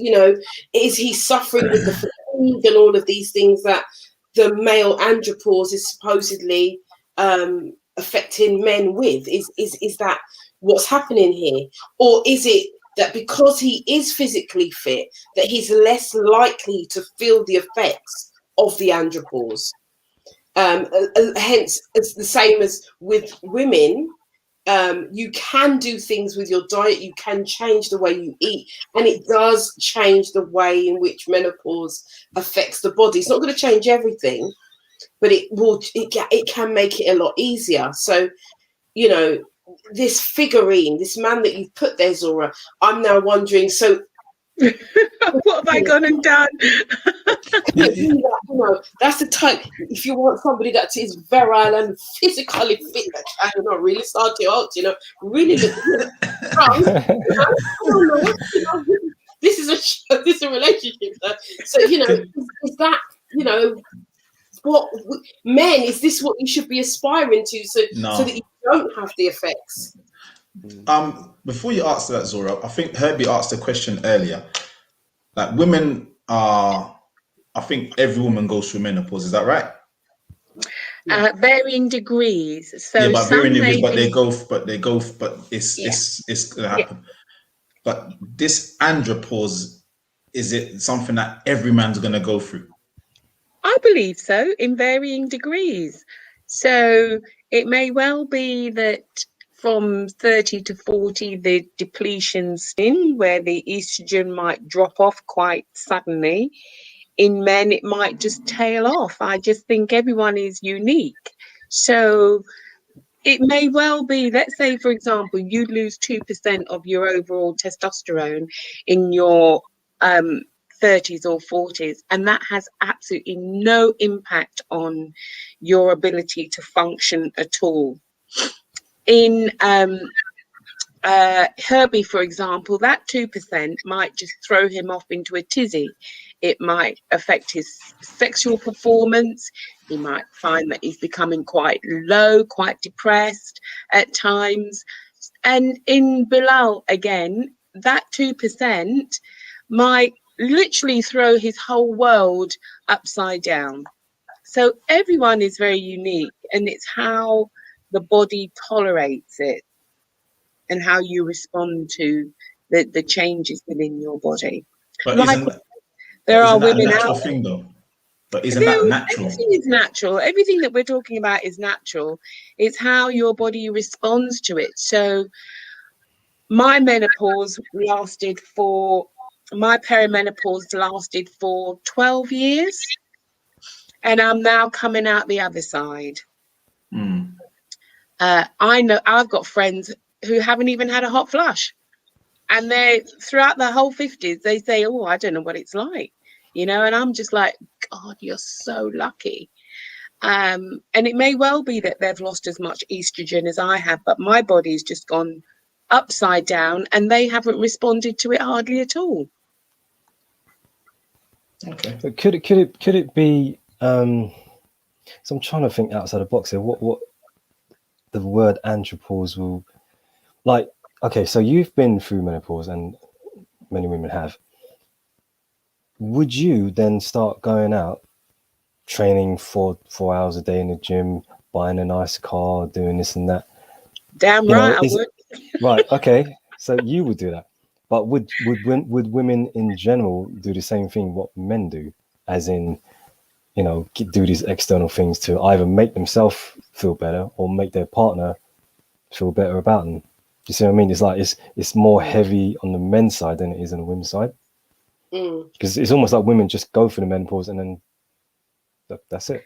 he suffering with the fatigue and all of these things that the male andropause is supposedly affecting men with? Is that what's happening here? Or is it that because he is physically fit, that he's less likely to feel the effects of the andropause? Hence, it's the same as with women. You can do things with your diet, you can change the way you eat, and it does change the way in which menopause affects the body. It's not going to change everything, but it can make it a lot easier. So, you know, this figurine, this man that you've put there, Zora, I'm now wondering, so what have I gone and done? You know, that's the type. If you want somebody that is virile and physically fit, that can, you know, really start you out, you know, really look strong. This is a relationship. So, you know, is that, you know, what men? Is this what you should be aspiring to, so that you don't have the effects? Before you answer that, Zora, I think Herbie asked a question earlier. Like, women are, I think every woman goes through menopause. Is that right? Varying degrees. So yeah, but varying degrees, but it's gonna happen. Yeah. But this andropause, is it something that every man's gonna go through? I believe so, in varying degrees. So it may well be that from 30 to 40, the depletion's in, where the estrogen might drop off quite suddenly. In men, it might just tail off. I just think everyone is unique. So it may well be, let's say, for example, you lose 2% of your overall testosterone in your 30s or 40s, and that has absolutely no impact on your ability to function at all. In Herbie, for example, that 2% might just throw him off into a tizzy. It might affect his sexual performance. He might find that he's becoming quite low, quite depressed at times. And in Bilal, again, that 2% might literally throw his whole world upside down. So everyone is very unique, and it's how the body tolerates it and how you respond to the changes within your body. But Like, there are isn't that a women natural out thing though? But isn't that natural? Everything is natural. Everything that we're talking about is natural. It's how your body responds to it. So my perimenopause lasted for 12 years, and I'm now coming out the other side. I know I've got friends who haven't even had a hot flush, and they throughout the whole 50s they say, oh, I don't know what it's like, you know, and I'm just like, God, you're so lucky. And it may well be that they've lost as much estrogen as I have, but my body's just gone upside down and they haven't responded to it hardly at all. Okay. But could it be so I'm trying to think outside the box here. What the word andropause will, like, okay, so you've been through menopause and many women have. Would you then start going out training for 4 hours a day in the gym, buying a nice car, doing this and that? Damn right, I would. Right, okay, so you would do that. But would women in general do the same thing what men do, as in, you know, do these external things to either make themselves feel better or make their partner feel better about them? Do you see what I mean? It's like it's more heavy on the men's side than it is on the women's side, because it's almost like women just go for the menopause and then that's it.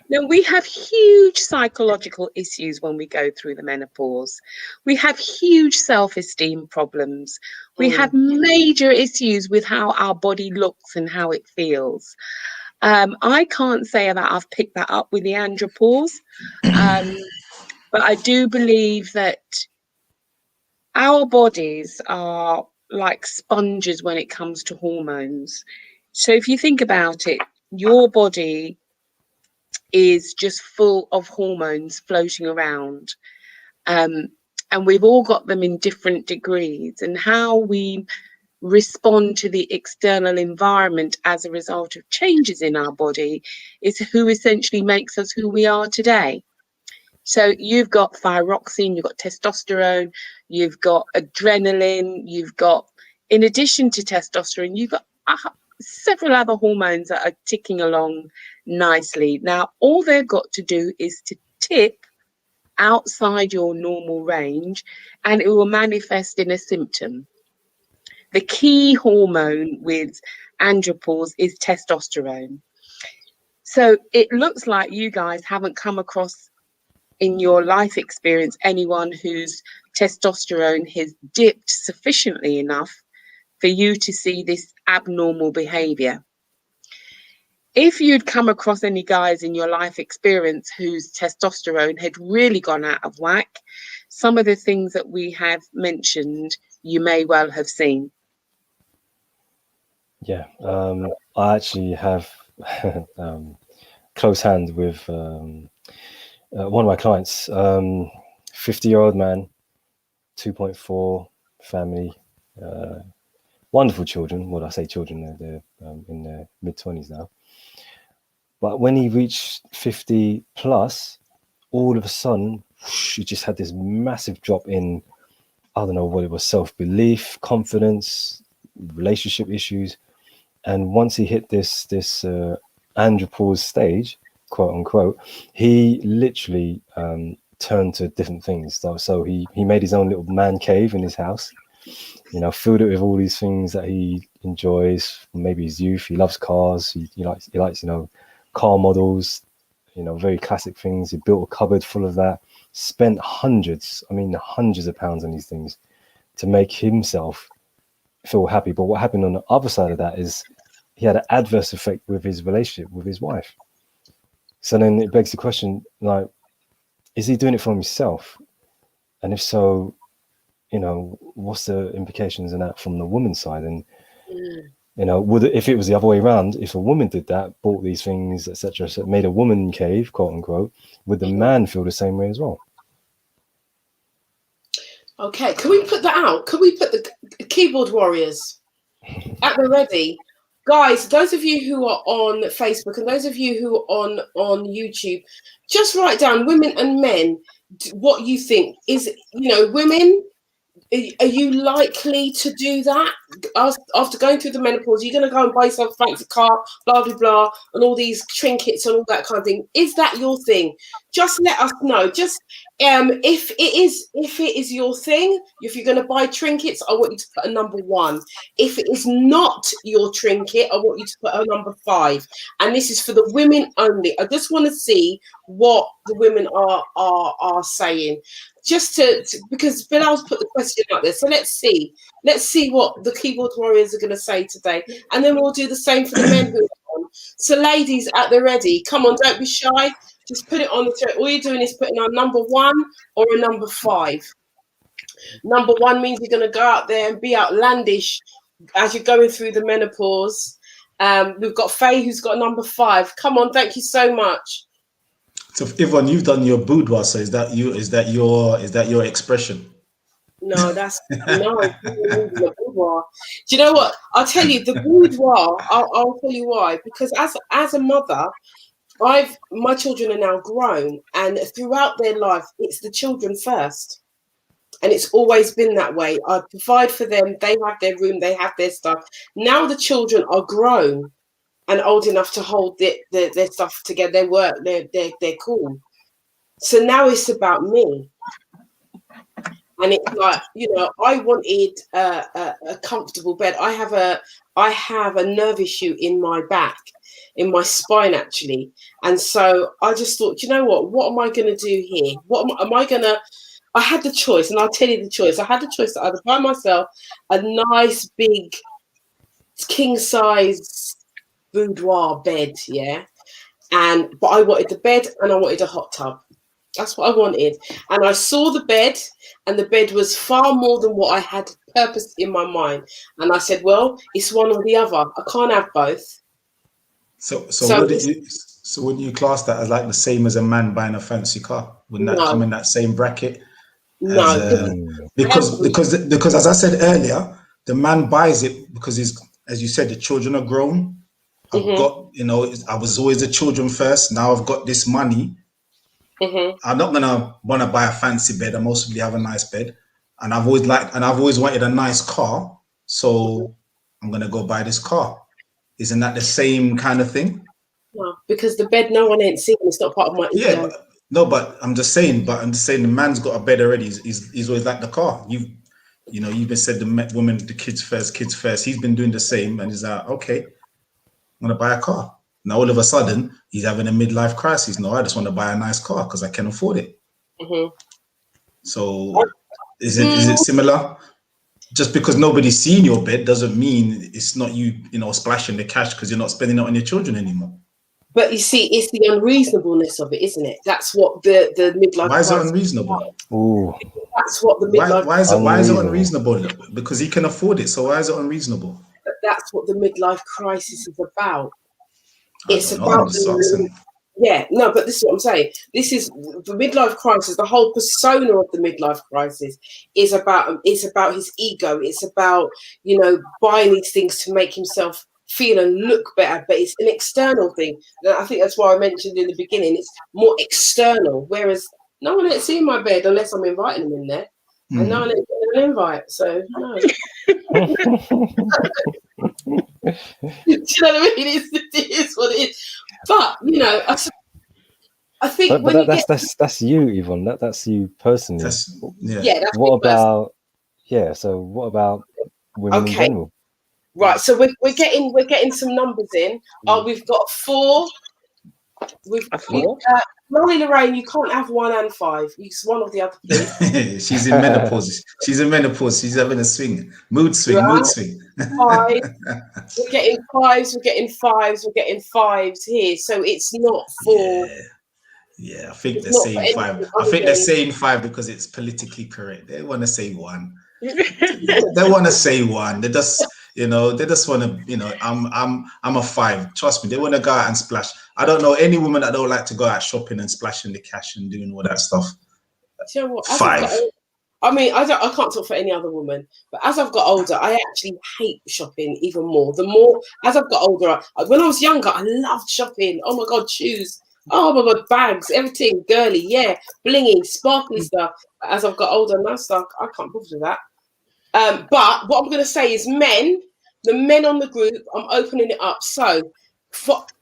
Now, we have huge psychological issues when we go through the menopause. We have huge self-esteem problems. We have major issues with how our body looks and how it feels. I can't say that I've picked that up with the andropause, but I do believe that our bodies are like sponges when it comes to hormones. So if you think about it, your body is just full of hormones floating around. And we've all got them in different degrees, and how we respond to the external environment as a result of changes in our body is who essentially makes us who we are today. So you've got thyroxine, you've got testosterone, you've got adrenaline, you've got, in addition to testosterone, you've got several other hormones that are ticking along nicely. Now, all they've got to do is to tip outside your normal range and it will manifest in a symptom. The key hormone with andropause is testosterone. So it looks like you guys haven't come across in your life experience anyone whose testosterone has dipped sufficiently enough for you to see this abnormal behavior. If you'd come across any guys in your life experience whose testosterone had really gone out of whack, some of the things that we have mentioned, you may well have seen. Yeah, I actually have close hand with one of my clients, 50-year-old man, 2.4 family, wonderful children. Well, I say children, they're in their mid-20s now. But when he reached 50 plus, all of a sudden, he just had this massive drop in, I don't know what it was, self-belief, confidence, relationship issues. And once he hit this andropause stage, quote unquote, he literally turned to different things. So he made his own little man cave in his house, you know, filled it with all these things that he enjoys, maybe his youth. He loves cars. He likes, you know, car models, you know, very classic things. He built a cupboard full of that, spent hundreds of pounds on these things to make himself feel happy. But what happened on the other side of that is he had an adverse effect with his relationship with his wife. So then it begs the question, like, is he doing it for himself? And if so, you know, what's the implications in that from the woman's side? And you know, would it, if it was the other way around, if a woman did that, bought these things, etc., so made a woman cave, quote unquote, would the man feel the same way as well? Okay, can we put that out? Can we put the keyboard warriors at the ready? Guys, those of you who are on Facebook and those of you who are on YouTube, just write down, women and men, what you think is, you know, women, are you likely to do that after going through the menopause? You're going to go and buy yourself a fancy car, blah blah blah, and all these trinkets and all that kind of thing. Is that your thing? Just let us know. Just if it is your thing, if you're going to buy trinkets, I want you to put a number 1. If it is not your trinket, I want you to put a number 5. And this is for the women only. I just want to see what the women are saying. Just to because Bilal's put the question out there, so let's see what the keyboard warriors are going to say today, and then we'll do the same for the men who are on. So ladies at the ready, come on, don't be shy, just put it on the thread. All you're doing is putting on number 1 or a number 5. Number 1 means you're going to go out there and be outlandish as you're going through the menopause. We've got Faye who's got number 5. Come on, thank you so much. So Yvonne, you've done your boudoir, so is that your expression? No, that's no. The boudoir. Do you know what? I'll tell you the boudoir. I'll tell you why. Because as a mother, my children are now grown, and throughout their life, it's the children first, and it's always been that way. I provide for them. They have their room. They have their stuff. Now the children are grown and old enough to hold their stuff together, their work, they're cool. So now it's about me. And it's like, you know, I wanted a comfortable bed. I have a nerve issue in my back, in my spine actually. And so I just thought, you know what am I going to do here? I had the choice, and I'll tell you the choice. I had the choice to either buy myself a nice big king size boudoir bed, yeah, but I wanted the bed and I wanted a hot tub. That's what I wanted. And I saw the bed, and the bed was far more than what I had purposed in my mind. And I said, well, it's one or the other. I can't have both. So wouldn't you class that as like the same as a man buying a fancy car? Wouldn't that come in that same bracket? No, because as I said earlier, the man buys it because as you said, the children are grown. I've got, you know, I was always the children first. Now I've got this money. I'm not gonna want to buy a fancy bed. I mostly have a nice bed, and I've always wanted a nice car. So I'm gonna go buy this car. Isn't that the same kind of thing? No, because the bed no one ain't seen. It's not part of my ego. But I'm just saying. But I'm just saying the man's got a bed already. He's always like the car. You've been said the woman, the kids first. He's been doing the same, and he's like, okay, I'm gonna buy a car. Now all of a sudden he's having a midlife crisis. No, I just want to buy a nice car because I can afford it. So is it similar? Just because nobody's seen your bed doesn't mean it's not you, splashing the cash because you're not spending it on your children anymore. But you see, it's the unreasonableness of it, isn't it? That's what the midlife. Why is it unreasonable? Ooh. That's what the midlife. Why is it unreasonable? Because he can afford it. So why is it unreasonable? But that's what the midlife crisis is about. It's about but this is what I'm saying. This is the midlife crisis. The whole persona of the midlife crisis is about his ego. It's about buying these things to make himself feel and look better, but it's an external thing. And I think that's why I mentioned in the beginning, it's more external. Whereas no one ain't seen my bed unless I'm inviting them in there, and no one ain't getting an invite. So no. Do you know what I mean? It is what it is. But I think that's you, Yvonne. That's you personally. That's what about what about women in general? Right, so we're getting some numbers in. We've got 4 With A 4. Lolly Lorraine, you can't have 1 and 5. It's one or the other, please. She's in menopause. She's in menopause. She's having a swing. Mood swing. Mood swing. 5. We're getting 5s. We're getting 5s. We're getting 5s here. So it's not 4. Yeah, I think It's they're not saying for 5. anything I think other they're than- saying 5 because it's politically correct. They want to say 1. They want to say 1. They just, they just want to, I'm a 5. Trust me, they want to go out and splash. I don't know any woman that don't like to go out shopping and splashing the cash and doing all that stuff. Do you know what? 5. I can't talk for any other woman, but as I've got older, I actually hate shopping even more. As I've got older, when I was younger, I loved shopping. Oh my God, shoes. Oh my God, bags, everything, girly, yeah, blingy, sparkly stuff. As I've got older, now stuff, I can't bother with that. But what I'm going to say is the men on the group, I'm opening it up. So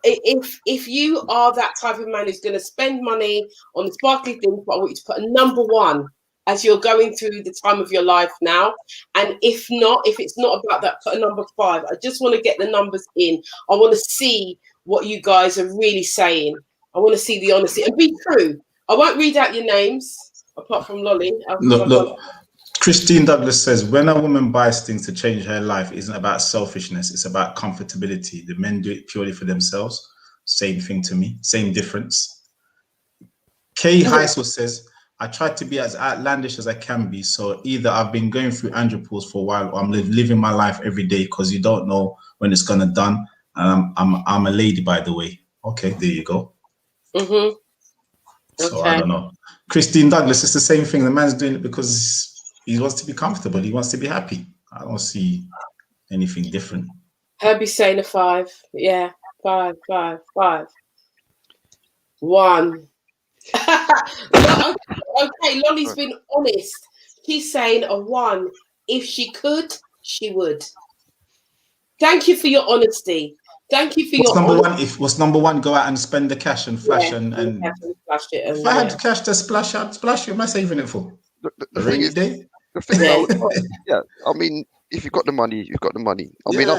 if you are that type of man who's going to spend money on the sparkly things, but I want you to put a number 1 as you're going through the time of your life now. And if it's not about that, put a number 5. I just want to get the numbers in. I want to see what you guys are really saying. I want to see the honesty and be true. I won't read out your names apart from Lolly. Look. Christine Douglas says, when a woman buys things to change her life, it isn't about selfishness. It's about comfortability. The men do it purely for themselves. Same thing to me. Same difference. Kay Heisel says, I try to be as outlandish as I can be. So either I've been going through andropause for a while, or I'm living my life every day because you don't know when it's gonna done. And I'm a lady, by the way. Okay, there you go. Mm-hmm. So I don't know. Christine Douglas, it's the same thing. The man's doing it because he wants to be comfortable. He wants to be happy. I don't see anything different. Herbie's saying a 5. Yeah, 5. 1. Okay, Lolly's been honest. She's saying a 1. If she could, she would. Thank you for your honesty. Thank you for what's your number honesty. 1? What's number 1? Go out and spend the cash and flash and flash it. If I had cash to splash out, splash. What am I saving it for? The thing is, day? the thing yeah, I mean, if you've got the money, you've got the money. I mean,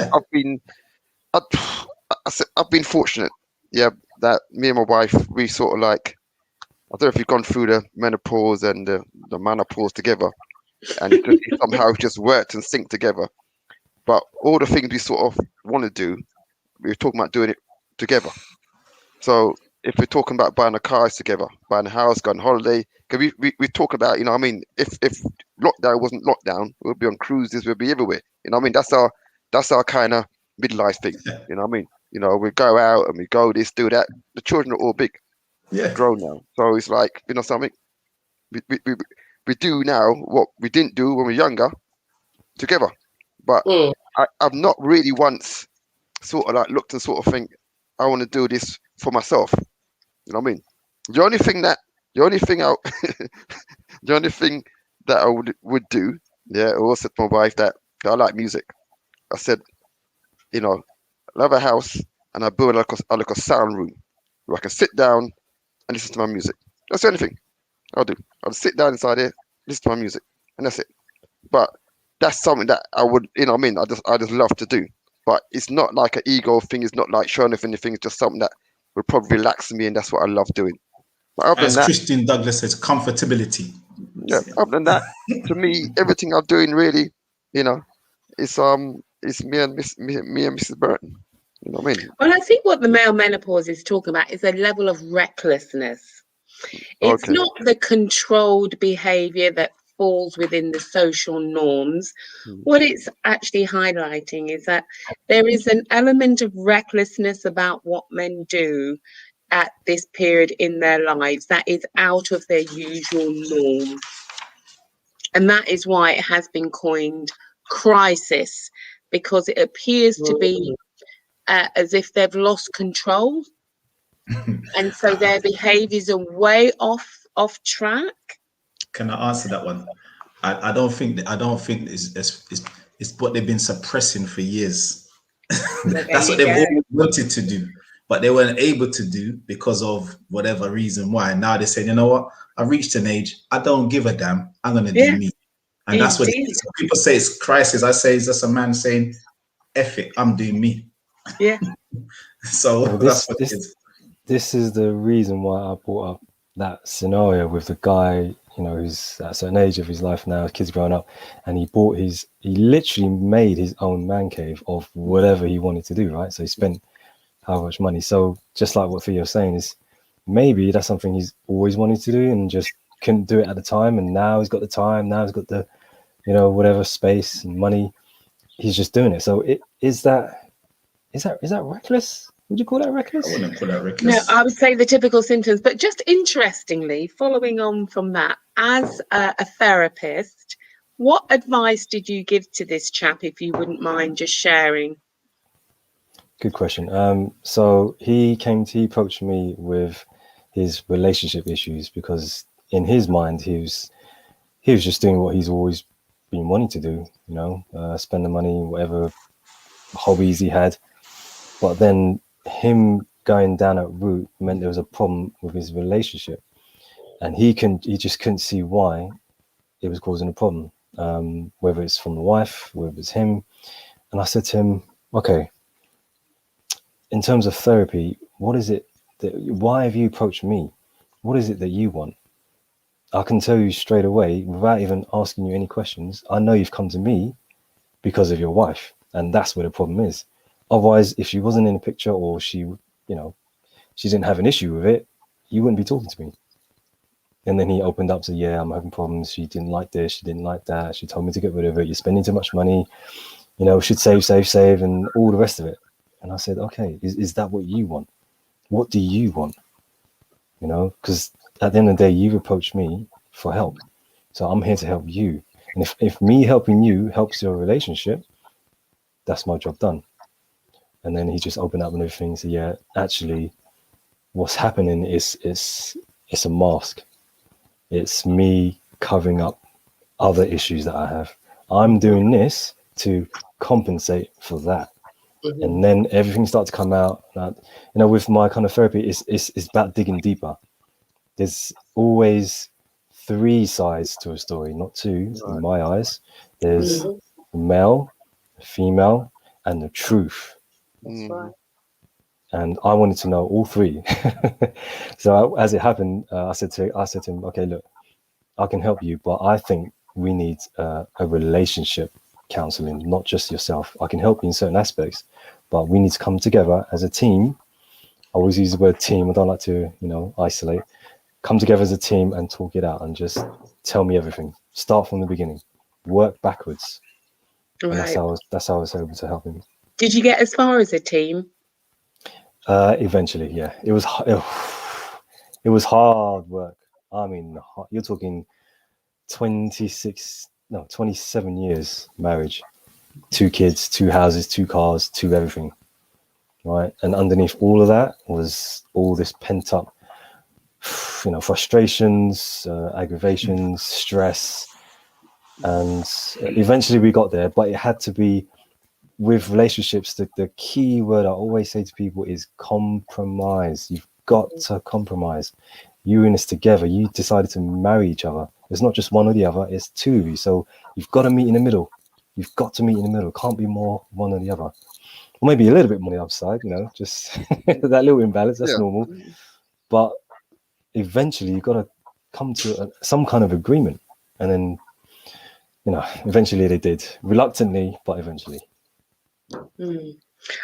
I've been fortunate, yeah, that me and my wife, we sort of like, I don't know if you've gone through the menopause and the menopause together, and it somehow just worked and synced together. But all the things we sort of want to do, we're talking about doing it together. So if we're talking about buying a car together, buying a house, going on holiday, because we talk about, I mean, if lockdown wasn't lockdown, we'll be on cruises, we'll be everywhere. I mean, that's our kind of midlife thing. You know what I mean? We go out and we go this, do that. The children are all big, grown now. So it's like, something we do now what we didn't do when we were younger together. But I've not really once sort of like looked and sort of think I want to do this for myself. You know what I mean? The only thing that I would do, I also said to my wife that I like music. I said, I'll have a house and I build like a sound room where I can sit down and listen to my music. That's the only thing I'll do. I'll sit down inside here, listen to my music, and that's it. But that's something that I would, I just love to do. But it's not like an ego thing. It's not like showing off anything. It's just something that would probably relax me, and that's what I love doing. But other As than that, Christine Douglas says, comfortability. Yeah. Other than that, to me, everything I'm doing really, it's me and Mrs. Burton. You know what I mean? Well, I think what the male menopause is talking about is a level of recklessness. It's Okay. not the controlled behavior that falls within the social norms. What it's actually highlighting is that there is an element of recklessness about what men do at this period in their lives that is out of their usual norm. And that is why it has been coined crisis, because it appears to be as if they've lost control. And so their behaviors are way off track. Can I answer that one? I don't think it's what they've been suppressing for years. That's what they've always wanted to do, but they weren't able to do because of whatever reason why. Now they're saying, you know what? I've reached an age. I don't give a damn. I'm gonna do me. And that's what it is. People say it's crisis. I say it's just a man saying, F it, I'm doing me. Yeah. So that's what it is. this is the reason why I brought up that scenario with the guy, you know, who's at a certain age of his life now, his kids growing up, and he literally made his own man cave of whatever he wanted to do, right? So he spent how much money. So just like what Theo's saying is, maybe that's something he's always wanted to do and just couldn't do it at the time, and now he's got the time, now he's got the, you know, whatever space and money, he's just doing it. So is that reckless? Would you call that reckless? I wouldn't call that No, reckless. I would say the typical symptoms. But just interestingly, following on from that, as a therapist, what advice did you give to this chap, if you wouldn't mind just sharing? Good question. So he approached me with his relationship issues because in his mind he was just doing what he's always been wanting to do, you know, spend the money, whatever hobbies he had. But then him going down that route meant there was a problem with his relationship, and he just couldn't see why it was causing a problem, whether it's from the wife, whether it's him. And I said to him, okay, in terms of therapy, what is it why have you approached me? What is it that you want? I can tell you straight away, without even asking you any questions, I know you've come to me because of your wife, and that's where the problem is. Otherwise, if she wasn't in the picture, or she, you know, she didn't have an issue with it, you wouldn't be talking to me. And then he opened up to, yeah, I'm having problems. She didn't like this. She didn't like that. She told me to get rid of it. You're spending too much money. You know, should save, and all the rest of it. And I said, okay, is that what you want? What do you want? You know, because at the end of the day, you've approached me for help. So I'm here to help you. And if me helping you helps your relationship, that's my job done. And then he just opened up and everything. So yeah, actually, what's happening is it's a mask. It's me covering up other issues that I have. I'm doing this to compensate for that. Mm-hmm. And then everything starts to come out. You know, with my kind of therapy, it's about digging deeper. There's always 3 sides to a story, not 2 in my eyes. There's the male, the female, and the truth. That's right. And I wanted to know all 3. So as it happened, I said to him, okay, look, I can help you, but I think we need a relationship counseling, not just yourself. I can help you in certain aspects, but we need to come together as a team. I always use the word team. I don't like to, you know, isolate. Come together as a team and talk it out and just tell me everything. Start from the beginning, work backwards. Right. That's how I was able to help him. Did you get as far as a team? Eventually, yeah. It was hard work. I mean, you're talking 27 years marriage, 2 kids, 2 houses, 2 cars, 2 everything, right? And underneath all of that was all this pent up, you know, frustrations, aggravations, stress, and eventually we got there. But it had to be, with relationships, the key word I always say to people is compromise. You've got to compromise. You're in this together. You decided to marry each other. It's not just one or the other, it's 2 of you. So you've got to meet in the middle. You've got to meet in the middle. Can't be more one or the other. Or maybe a little bit more on the other side, you know, just that little imbalance, that's normal. But eventually you've got to come to some kind of agreement. And then, you know, eventually they did. Reluctantly, but eventually.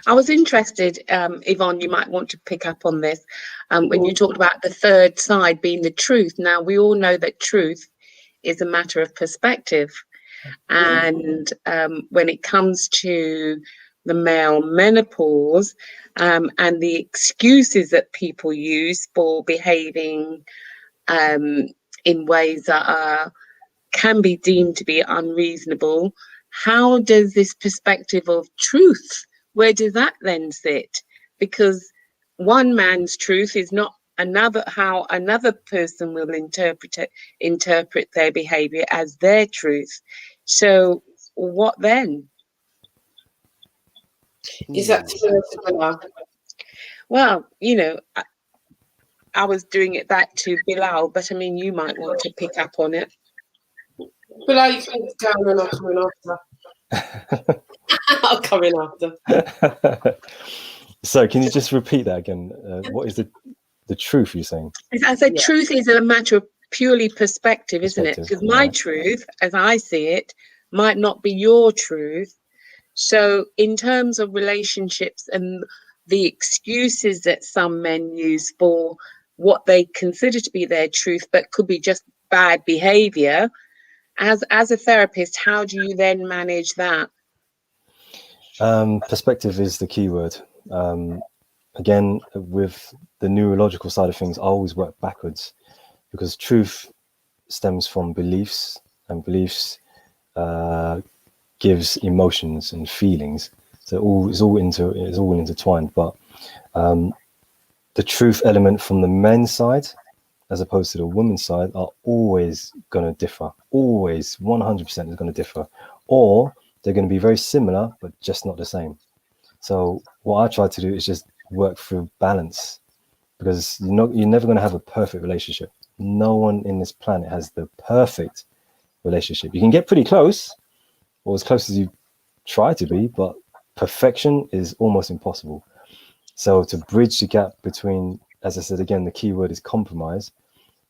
I was interested, Yvonne, you might want to pick up on this, when you talked about the third side being the truth. Now, we all know that truth is a matter of perspective. And when it comes to the male menopause and the excuses that people use for behaving in ways that can be deemed to be unreasonable, how does this perspective of truth, where does that then sit? Because one man's truth is not how another person will interpret their behavior as their truth. So what then? Is that similar? Well, you know, I was doing it back to Bilal, but I mean, you might want to pick up on it. Bilal, you can go and I'm coming after. I'm coming after. So can you just repeat that again? What is the The truth, you're saying? I said truth is a matter of purely perspective, isn't it? Perspective, Because my right. truth, as I see it, might not be your truth. So in terms of relationships and the excuses that some men use for what they consider to be their truth, but could be just bad behavior, as a therapist, how do you then manage that? Perspective is the key word. Again, with the neurological side of things, I always work backwards, because truth stems from beliefs, and beliefs gives emotions and feelings. So it's all intertwined. But the truth element from the men's side, as opposed to the women's side, are always going to differ. Always, 100% is going to differ, or they're going to be very similar, but just not the same. So what I try to do is just work through balance, because you're never going to have a perfect relationship. No one in this planet has the perfect relationship. You can get pretty close, or as close as you try to be, but perfection is almost impossible. So to bridge the gap between, as I said again, the key word is compromise.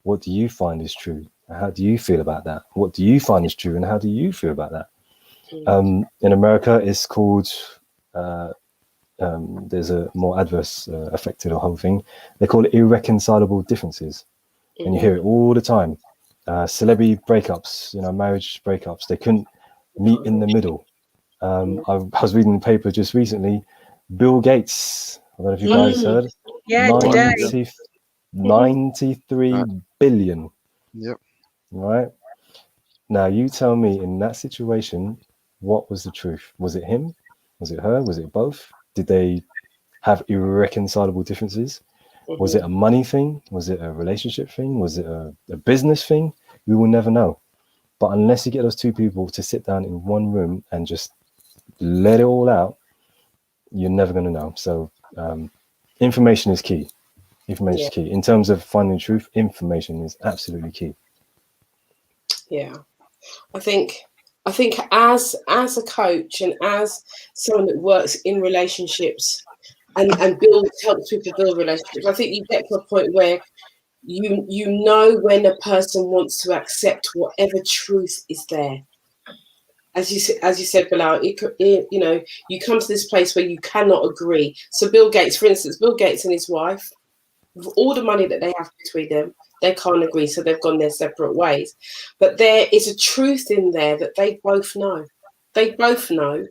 What do you find is true? How do you feel about that? What do you find is true, and how do you feel about that? In America, it's called, there's a more adverse effect to the whole thing. They call it irreconcilable differences. And you hear it all the time. Celebrity breakups, marriage breakups, they couldn't meet in the middle. I was reading the paper just recently, Bill Gates, I don't know if you guys heard, Yeah, 93 billion. Yep. Right? Now you tell me, in that situation, what was the truth? Was it him? Was it her? Was it both? Did they have irreconcilable differences? Was it a money thing? Was it a relationship thing? Was it a business thing? We will never know. But unless you get those two people to sit down in one room and just let it all out, you're never going to know. So information is key. Information is key. In terms of finding truth, information is absolutely key. Yeah. I think as a coach and as someone that works in relationships and helps people build relationships, I think you get to a point where you know when a person wants to accept whatever truth is there. As you said, Bilal, you come to this place where you cannot agree. So Bill Gates, for instance, Bill Gates and his wife, with all the money that they have between them, they can't agree, so they've gone their separate ways. But there is a truth in there that they both know. They both know,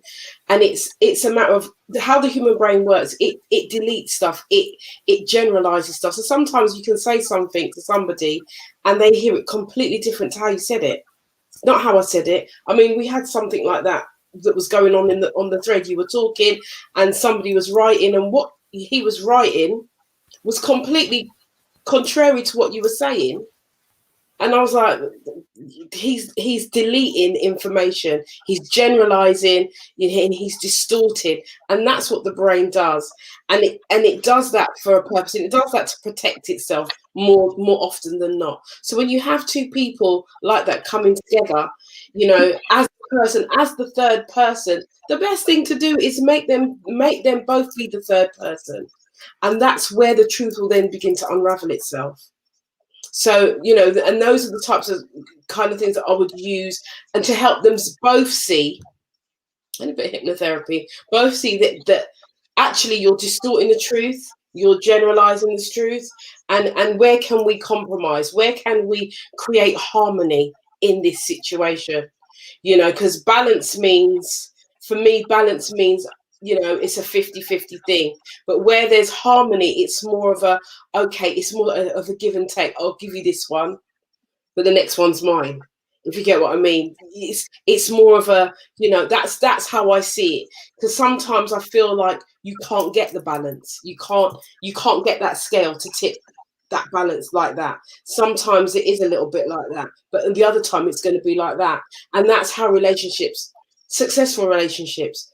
and it's a matter of how the human brain works. It deletes stuff. It generalizes stuff. So sometimes you can say something to somebody, and they hear it completely different to how you said it. It's not how I said it. I mean, we had something like that was going on on the thread. You were talking, and somebody was writing, and what he was writing was completely contrary to what you were saying. And I was like, he's deleting information, he's generalizing, and he's distorted, and that's what the brain does. And it does that for a purpose, and it does that to protect itself more often than not. So when you have two people like that coming together, as the person, as the third person, the best thing to do is make them both be the third person, and that's where the truth will then begin to unravel itself. So, and those are the types of kind of things that I would use, and to help them both see, and a bit of hypnotherapy, both see that actually you're distorting the truth, you're generalizing the truth, and where can we compromise? Where can we create harmony in this situation? Because balance means, for me, it's a 50-50 thing. But where there's harmony, it's more of a give and take. I'll give you this one, but the next one's mine. If you get what I mean, it's more of a, that's how I see it. Because sometimes I feel like you can't get the balance. You can't get that scale to tip that balance like that. Sometimes it is a little bit like that, but the other time it's going to be like that. And that's how successful relationships,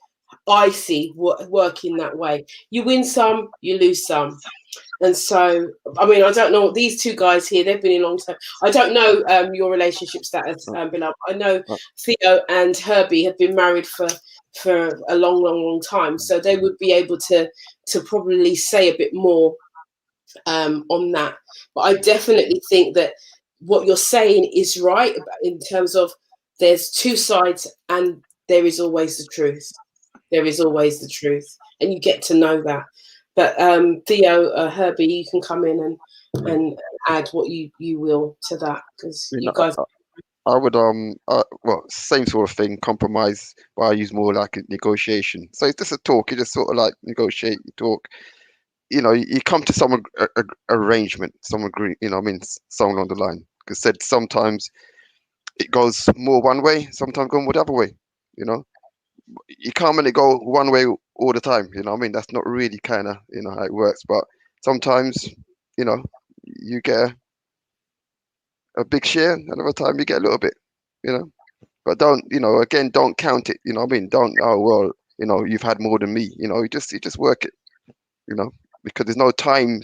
I see, working that way. You win some, you lose some. And so, I mean, I don't know, these two guys here, they've been in long time. I don't know your relationship status, Bilal. I know Theo and Herbie have been married for a long time. So they would be able to probably say a bit more on that. But I definitely think that what you're saying is right in terms of there's two sides and there is always the truth. There is always the truth, and you get to know that. But Theo, Herbie, you can come in and add what you will to that, because you guys. I would well, same sort of thing, compromise, but I use more like a negotiation. So it's just a talk. You just sort of like negotiate, you talk. You know, you come to some arrangement, some agree. You know, what I mean, somewhere along the line. Because said sometimes it goes more one way, sometimes going more the other way. You know, you can't really go one way all the time. You know, what I mean, that's not really kind of how it works. But sometimes, you get a big share, another time you get a little bit, but don't, again, don't count it, what I mean? Don't, oh, well, you've had more than me, you just work it, because there's no time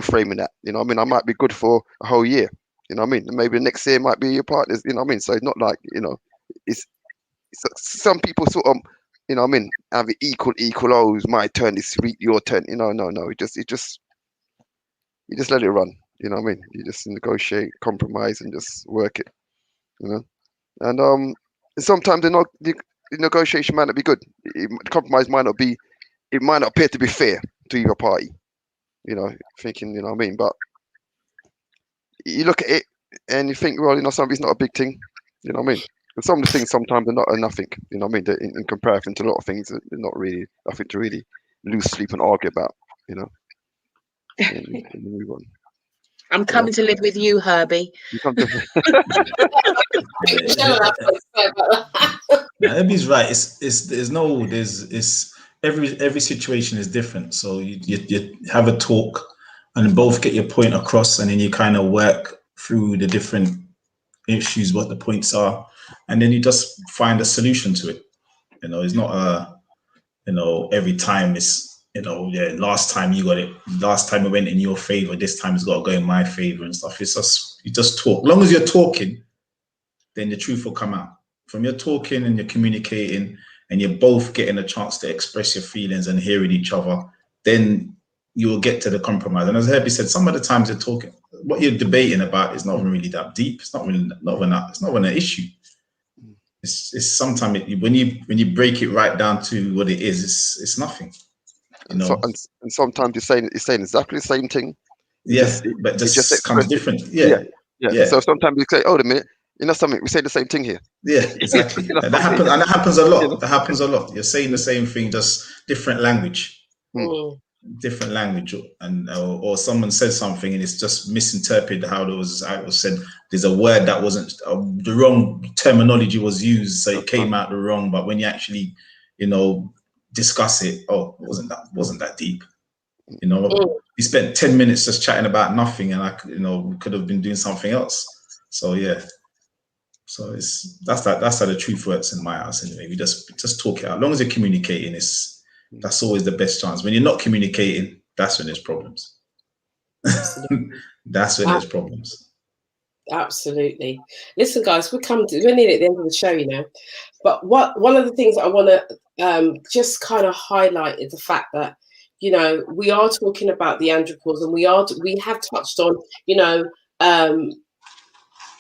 frame in that, I mean? I might be good for a whole year, what I mean? And maybe the next year might be your partner's, what I mean? So it's not like, it's some people sort of, what I mean, have it equal, oh, it's my turn this week, your turn, no, you just let it run. You know what I mean? You just negotiate, compromise, and just work it. And sometimes the negotiation might not be good. The compromise might not be. It might not appear to be fair to either party. Thinking, what I mean? But you look at it and you think, well, something's not a big thing. You know what I mean? And some of the things sometimes are not nothing. You know what I mean? They're in comparison to a lot of things, they're not really nothing to really lose sleep and argue about. And move on. I'm coming to live with you, Herbie. You come to Herbie's right. Every situation is different. So you have a talk and both get your point across, and then you kind of work through the different issues, what the points are, and then you just find a solution to it. It's not every time it's last time you got it, last time it went in your favor, this time it's got to go in my favor and stuff. It's just, you just talk. As long as you're talking, then the truth will come out. From your talking and you're communicating and you're both getting a chance to express your feelings and hearing each other, then you will get to the compromise. And as Herbie said, some of the times you're talking, what you're debating about is not really that deep. It's not an issue. It's sometimes when you break it right down to what it is, it's nothing. And sometimes you're saying exactly the same thing. Yes, but just comes different. Yeah. So sometimes you say, "Oh, a minute, something. We say the same thing here." Yeah, exactly. And that happens a lot. That happens a lot. You're saying the same thing, just different language. Different language, and or someone says something and it's just misinterpreted how it was said. There's a word that wasn't the wrong terminology was used, so it came out the wrong. But when you actually, discuss it, wasn't that deep. We spent 10 minutes just chatting about nothing, and we could have been doing something else. So yeah, so that's how the truth works in my house anyway. We just talk it out. As long as you're communicating, that's always the best chance. When you're not communicating, that's when there's problems. That's when there's problems. Absolutely. Listen, guys, we're nearly at the end of the show, But one of the things I want to just kind of highlight is the fact that we are talking about the andropause, and we have touched on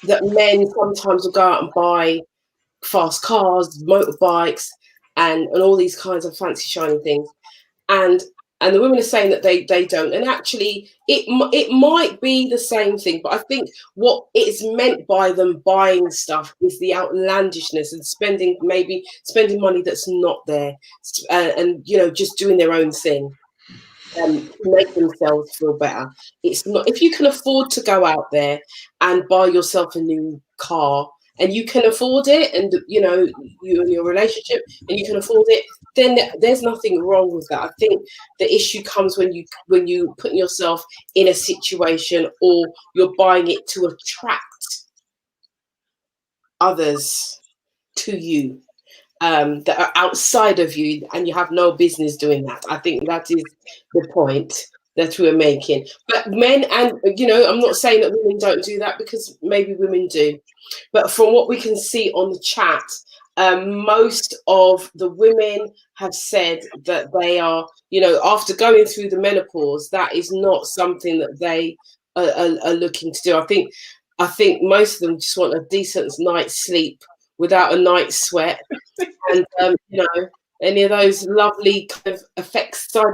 that men sometimes will go out and buy fast cars, motorbikes, and all these kinds of fancy shiny things, and the women are saying that they don't, and actually it might be the same thing, but I think what it's meant by them buying stuff is the outlandishness and spending money that's not there, and just doing their own thing to make themselves feel better. It's not, if you can afford to go out there and buy yourself a new car, and you can afford it, and you and your relationship, and you can afford it, then there's nothing wrong with that. I think the issue comes when you put yourself in a situation, or you're buying it to attract others to you that are outside of you, and you have no business doing that. I think that is the point that we're making. But men, and I'm not saying that women don't do that, because maybe women do, but from what we can see on the chat, most of the women have said that they are, you know, after going through the menopause, that is not something that they are looking to do. I think most of them just want a decent night's sleep without a night's sweat, and you know, any of those lovely kind of side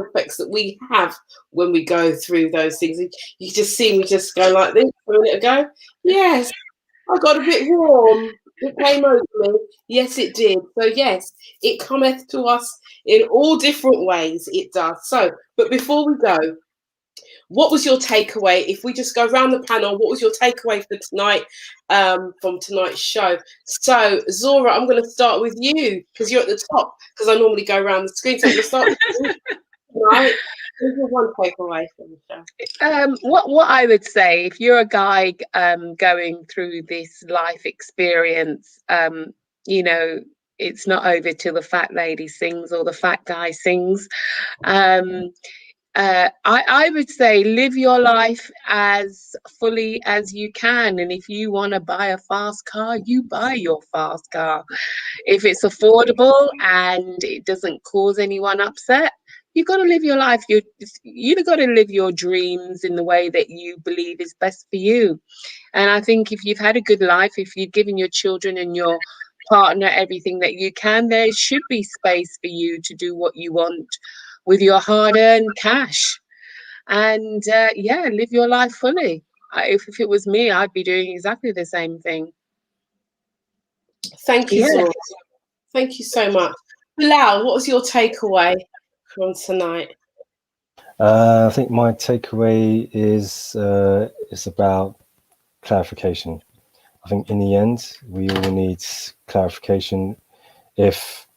effects that we have when we go through those things. You just see me just go like this a minute ago. Yes, I got a bit warm. It came over me. Yes, it did. So yes, it cometh to us in all different ways. It does. So, but before we go, what was your takeaway? If we just go around the panel, what was your takeaway for tonight, from tonight's show? So, Zora, I'm going to start with you because you're at the top. Because I normally go around the screen. So I'm going to start with you. Right? What's your one takeaway from the show? What I would say, if you're a guy going through this life experience, you know, it's not over till the fat lady sings or the fat guy sings. I would say live your life as fully as you can, and if you want to buy a fast car, you buy your fast car. If it's affordable and it doesn't cause anyone upset, you got to live your life. You got to live your dreams in the way that you believe is best for you. And I think if you've had a good life, if you've given your children and your partner everything that you can, there should be space for you to do what you want with your hard-earned cash. And yeah, live your life fully. If it was me, I'd be doing exactly the same thing. Thank you, Zora. Thank you so much. Bilal, what was your takeaway from tonight? I think my takeaway is it's about clarification. I think in the end, we all need clarification. If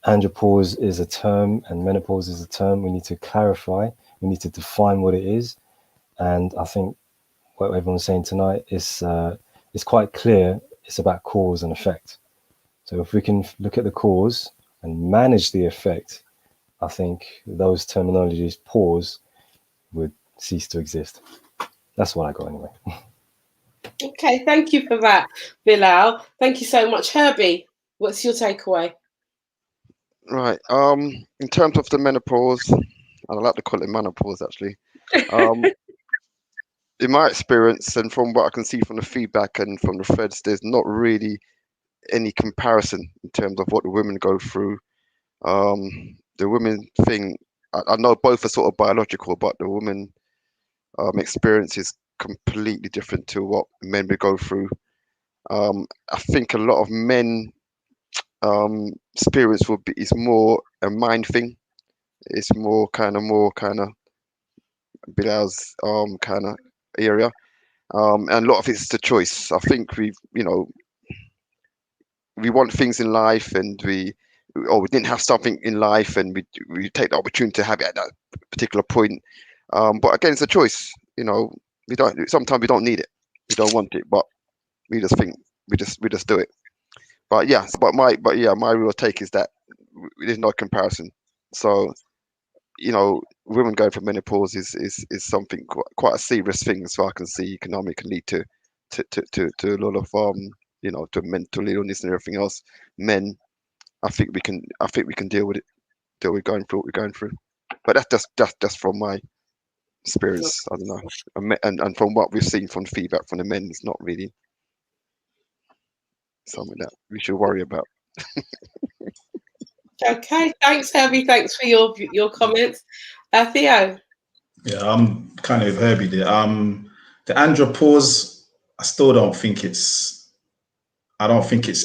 andropause is a term and menopause is a term, we need to clarify, we need to define what it is. And I think what everyone's saying tonight is quite clear. It's about cause and effect. So if we can look at the cause and manage the effect, I think those terminologies, pause, would cease to exist. That's what I got anyway. Okay, thank you for that, Bilal. Thank you so much. Herbie, what's your takeaway? Right. In terms of the menopause, and I like to call it menopause actually. In my experience and from what I can see from the feedback and from the threads, there's not really any comparison in terms of what the women go through. The women thing, I know both are sort of biological, but the woman experience is completely different to what men would go through. I think a lot of men experience is more a mind thing. It's more kind of Bilal's kind of area, and a lot of it's the choice. I think we want things in life, and we didn't have something in life, and we take the opportunity to have it at that particular point. But again, it's a choice. Sometimes we don't need it, we don't want it, but we just think we just do it. But my real take is that there's no comparison. So, women going for menopause is something quite a serious thing, as far as I can see. Economic can lead to a lot of to mental illness and everything else. Men, I think we can deal with it. We're going through what we're going through. But that's just from my experience. I don't know, and from what we've seen from feedback from the men, it's not really something that we should worry about. Okay, thanks, Herbie. Thanks for your comments. Theo? Yeah, I'm kind of Herbie there. The andropause, I still don't think it's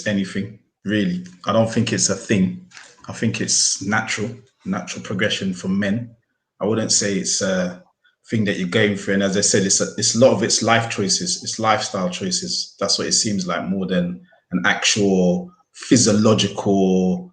anything, really. I don't think it's a thing. I think it's natural progression for men. I wouldn't say it's a thing that you're going through. And as I said, it's a lot of it's life choices, it's lifestyle choices. That's what it seems like, more than an actual physiological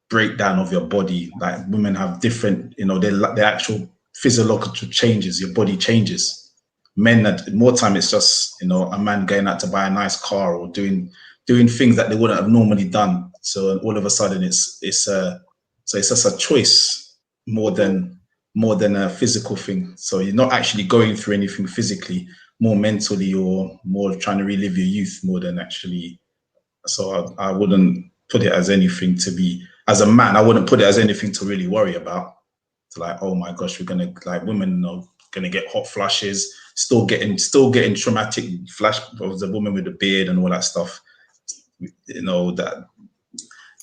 breakdown of your body. Like, women have different, the actual physiological changes. Your body changes. Men, more time, it's just a man going out to buy a nice car or doing things that they wouldn't have normally done. So all of a sudden, it's just a choice more than a physical thing. So you're not actually going through anything physically, more mentally, or more trying to relive your youth more than actually. So I wouldn't put it as anything to be, as a man, I wouldn't put it as anything to really worry about. It's like, oh my gosh, we're gonna, like, women are gonna get hot flushes, still getting traumatic flash of the woman with the beard and all that stuff. You know, that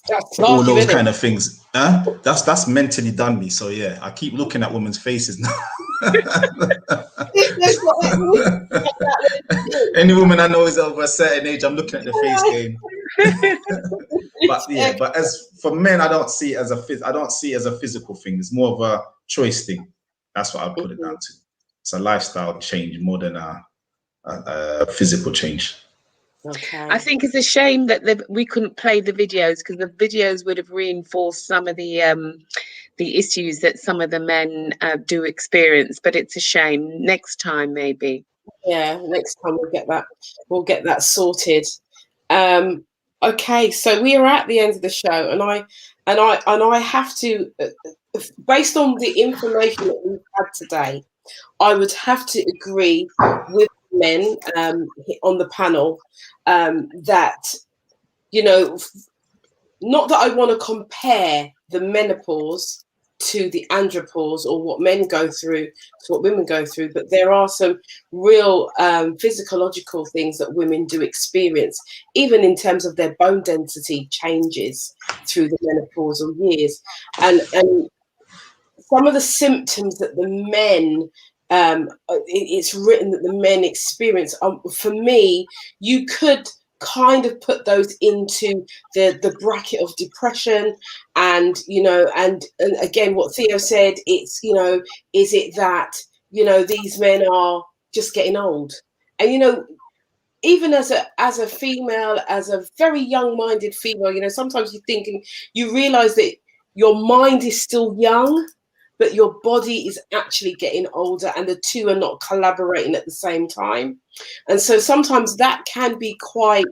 That's all lucky, those isn't kind it? of things. That's mentally done me. So yeah, I keep looking at women's faces now. Any woman I know is over a certain age, I'm looking at the face game. But yeah, but as for men, I don't see it as a physical thing. It's more of a choice thing. That's what I put it down to. It's a lifestyle change more than a physical change. Okay. I think it's a shame that we couldn't play the videos, because the videos would have reinforced some of the issues that some of the men do experience. But it's a shame. Next time, maybe. Yeah, next time we'll get that sorted. Okay, so we are at the end of the show, and I have to, based on the information that we've had today, I would have to agree with men on the panel that, you know, not that I want to compare the menopause to the andropause or what men go through to what women go through, but there are some real physiological things that women do experience, even in terms of their bone density changes through the menopausal years, and some of the symptoms that the men it's written that the men experience, for me, you could kind of put those into the bracket of depression, and you know, and again what Theo said, it's, you know, is it that, you know, these men are just getting old? And you know, even as a female, as a very young-minded female, you know, sometimes you realize that your mind is still young, but your body is actually getting older, and the two are not collaborating at the same time. And so sometimes that can be quite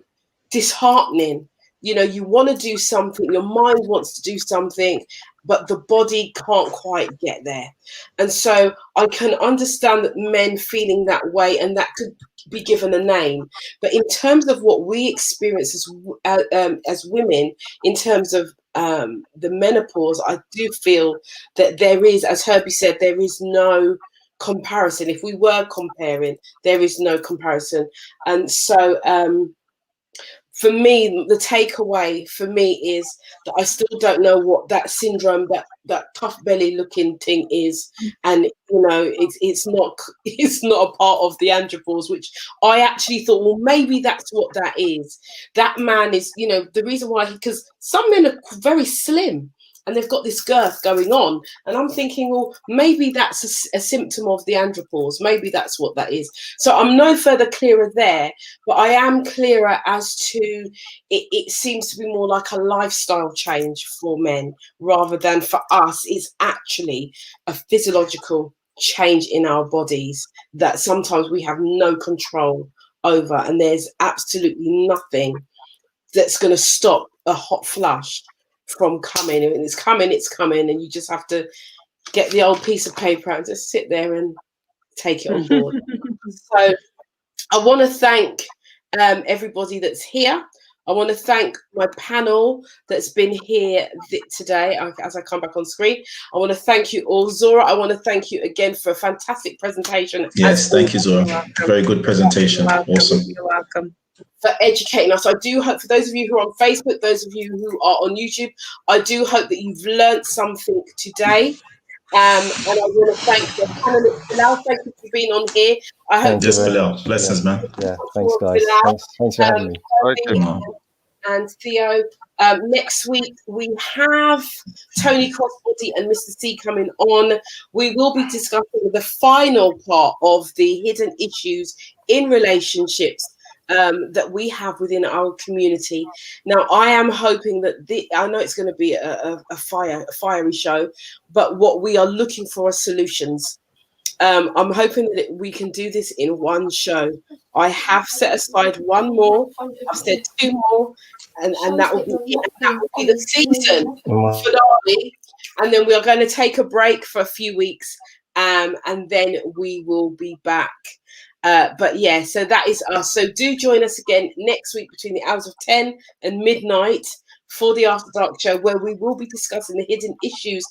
disheartening. You know, you want to do something, your mind wants to do something, but the body can't quite get there. And so I can understand that men feeling that way, and that could be given a name. But in terms of what we experience as women, in terms of the menopause, I do feel that there is, as Herbie said, there is no comparison. If we were comparing, there is no comparison. And so for me, the takeaway for me is that I still don't know what that syndrome, that tough belly looking thing is, and you know, it's not a part of the andropause, which I actually thought, well, maybe that's what that is. That man is, you know, the reason why, because some men are very slim and they've got this girth going on, and I'm thinking, well, maybe that's a symptom of the andropause. Maybe that's what that is. So I'm no further clearer there, but I am clearer as to it seems to be more like a lifestyle change for men rather than for us. It's actually a physiological change in our bodies that sometimes we have no control over, and there's absolutely nothing that's going to stop a hot flush from coming. And it's coming, and you just have to get the old piece of paper out and just sit there and take it on board. So I want to thank everybody that's here. I want to thank my panel that's been here today as I come back on screen. I want to thank you all. Zora, I want to thank you again for a fantastic presentation. Yes, thank you, Zora. Very good presentation. Awesome. You're welcome. For educating us. I do hope, for those of you who are on Facebook, those of you who are on YouTube, I do hope that you've learned something today. And I want to thank the panelists. Bilal, thank you for being on here. I hope Yes, Bilal. Blessings, man. Yeah, thanks, guys. Thanks for having me. Okay, and Theo. Next week we have Tony Crossbody and Mr. C coming on. We will be discussing the final part of the hidden issues in relationships that we have within our community. Now, I am hoping that I know it's going to be a fiery show, but what we are looking for are solutions. I'm hoping that we can do this in one show. I have set aside one more. I've said two more, and that will be it. And that will be the season finale. And then we are going to take a break for a few weeks, and then we will be back. But yeah, so that is us. So do join us again next week between the hours of 10 and midnight for the After Dark show, where we will be discussing the hidden issues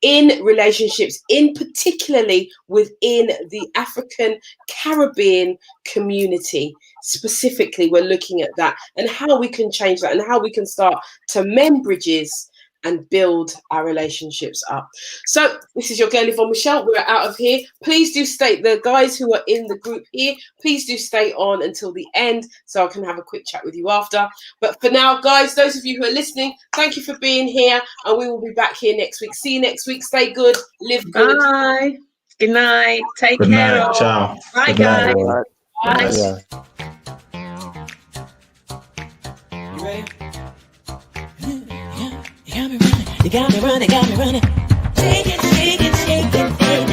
in relationships, in particularly within the African Caribbean community. Specifically, we're looking at that and how we can change that and how we can start to mend bridges and build our relationships up. So this is your girl Yvonne Michelle. We're out of here. Please do stay, the guys who are in the group here, please do stay on until the end so I can have a quick chat with you after. But for now, guys, those of you who are listening, thank you for being here, and we will be back here next week. See you next week. Stay good, live good. Bye. Good night. Take Good care. night. all. Ciao. Bye, Good night, guys. everyone. Bye. Yeah. You ready? You got me running, got me running. Shake it, shake it, shake it, baby.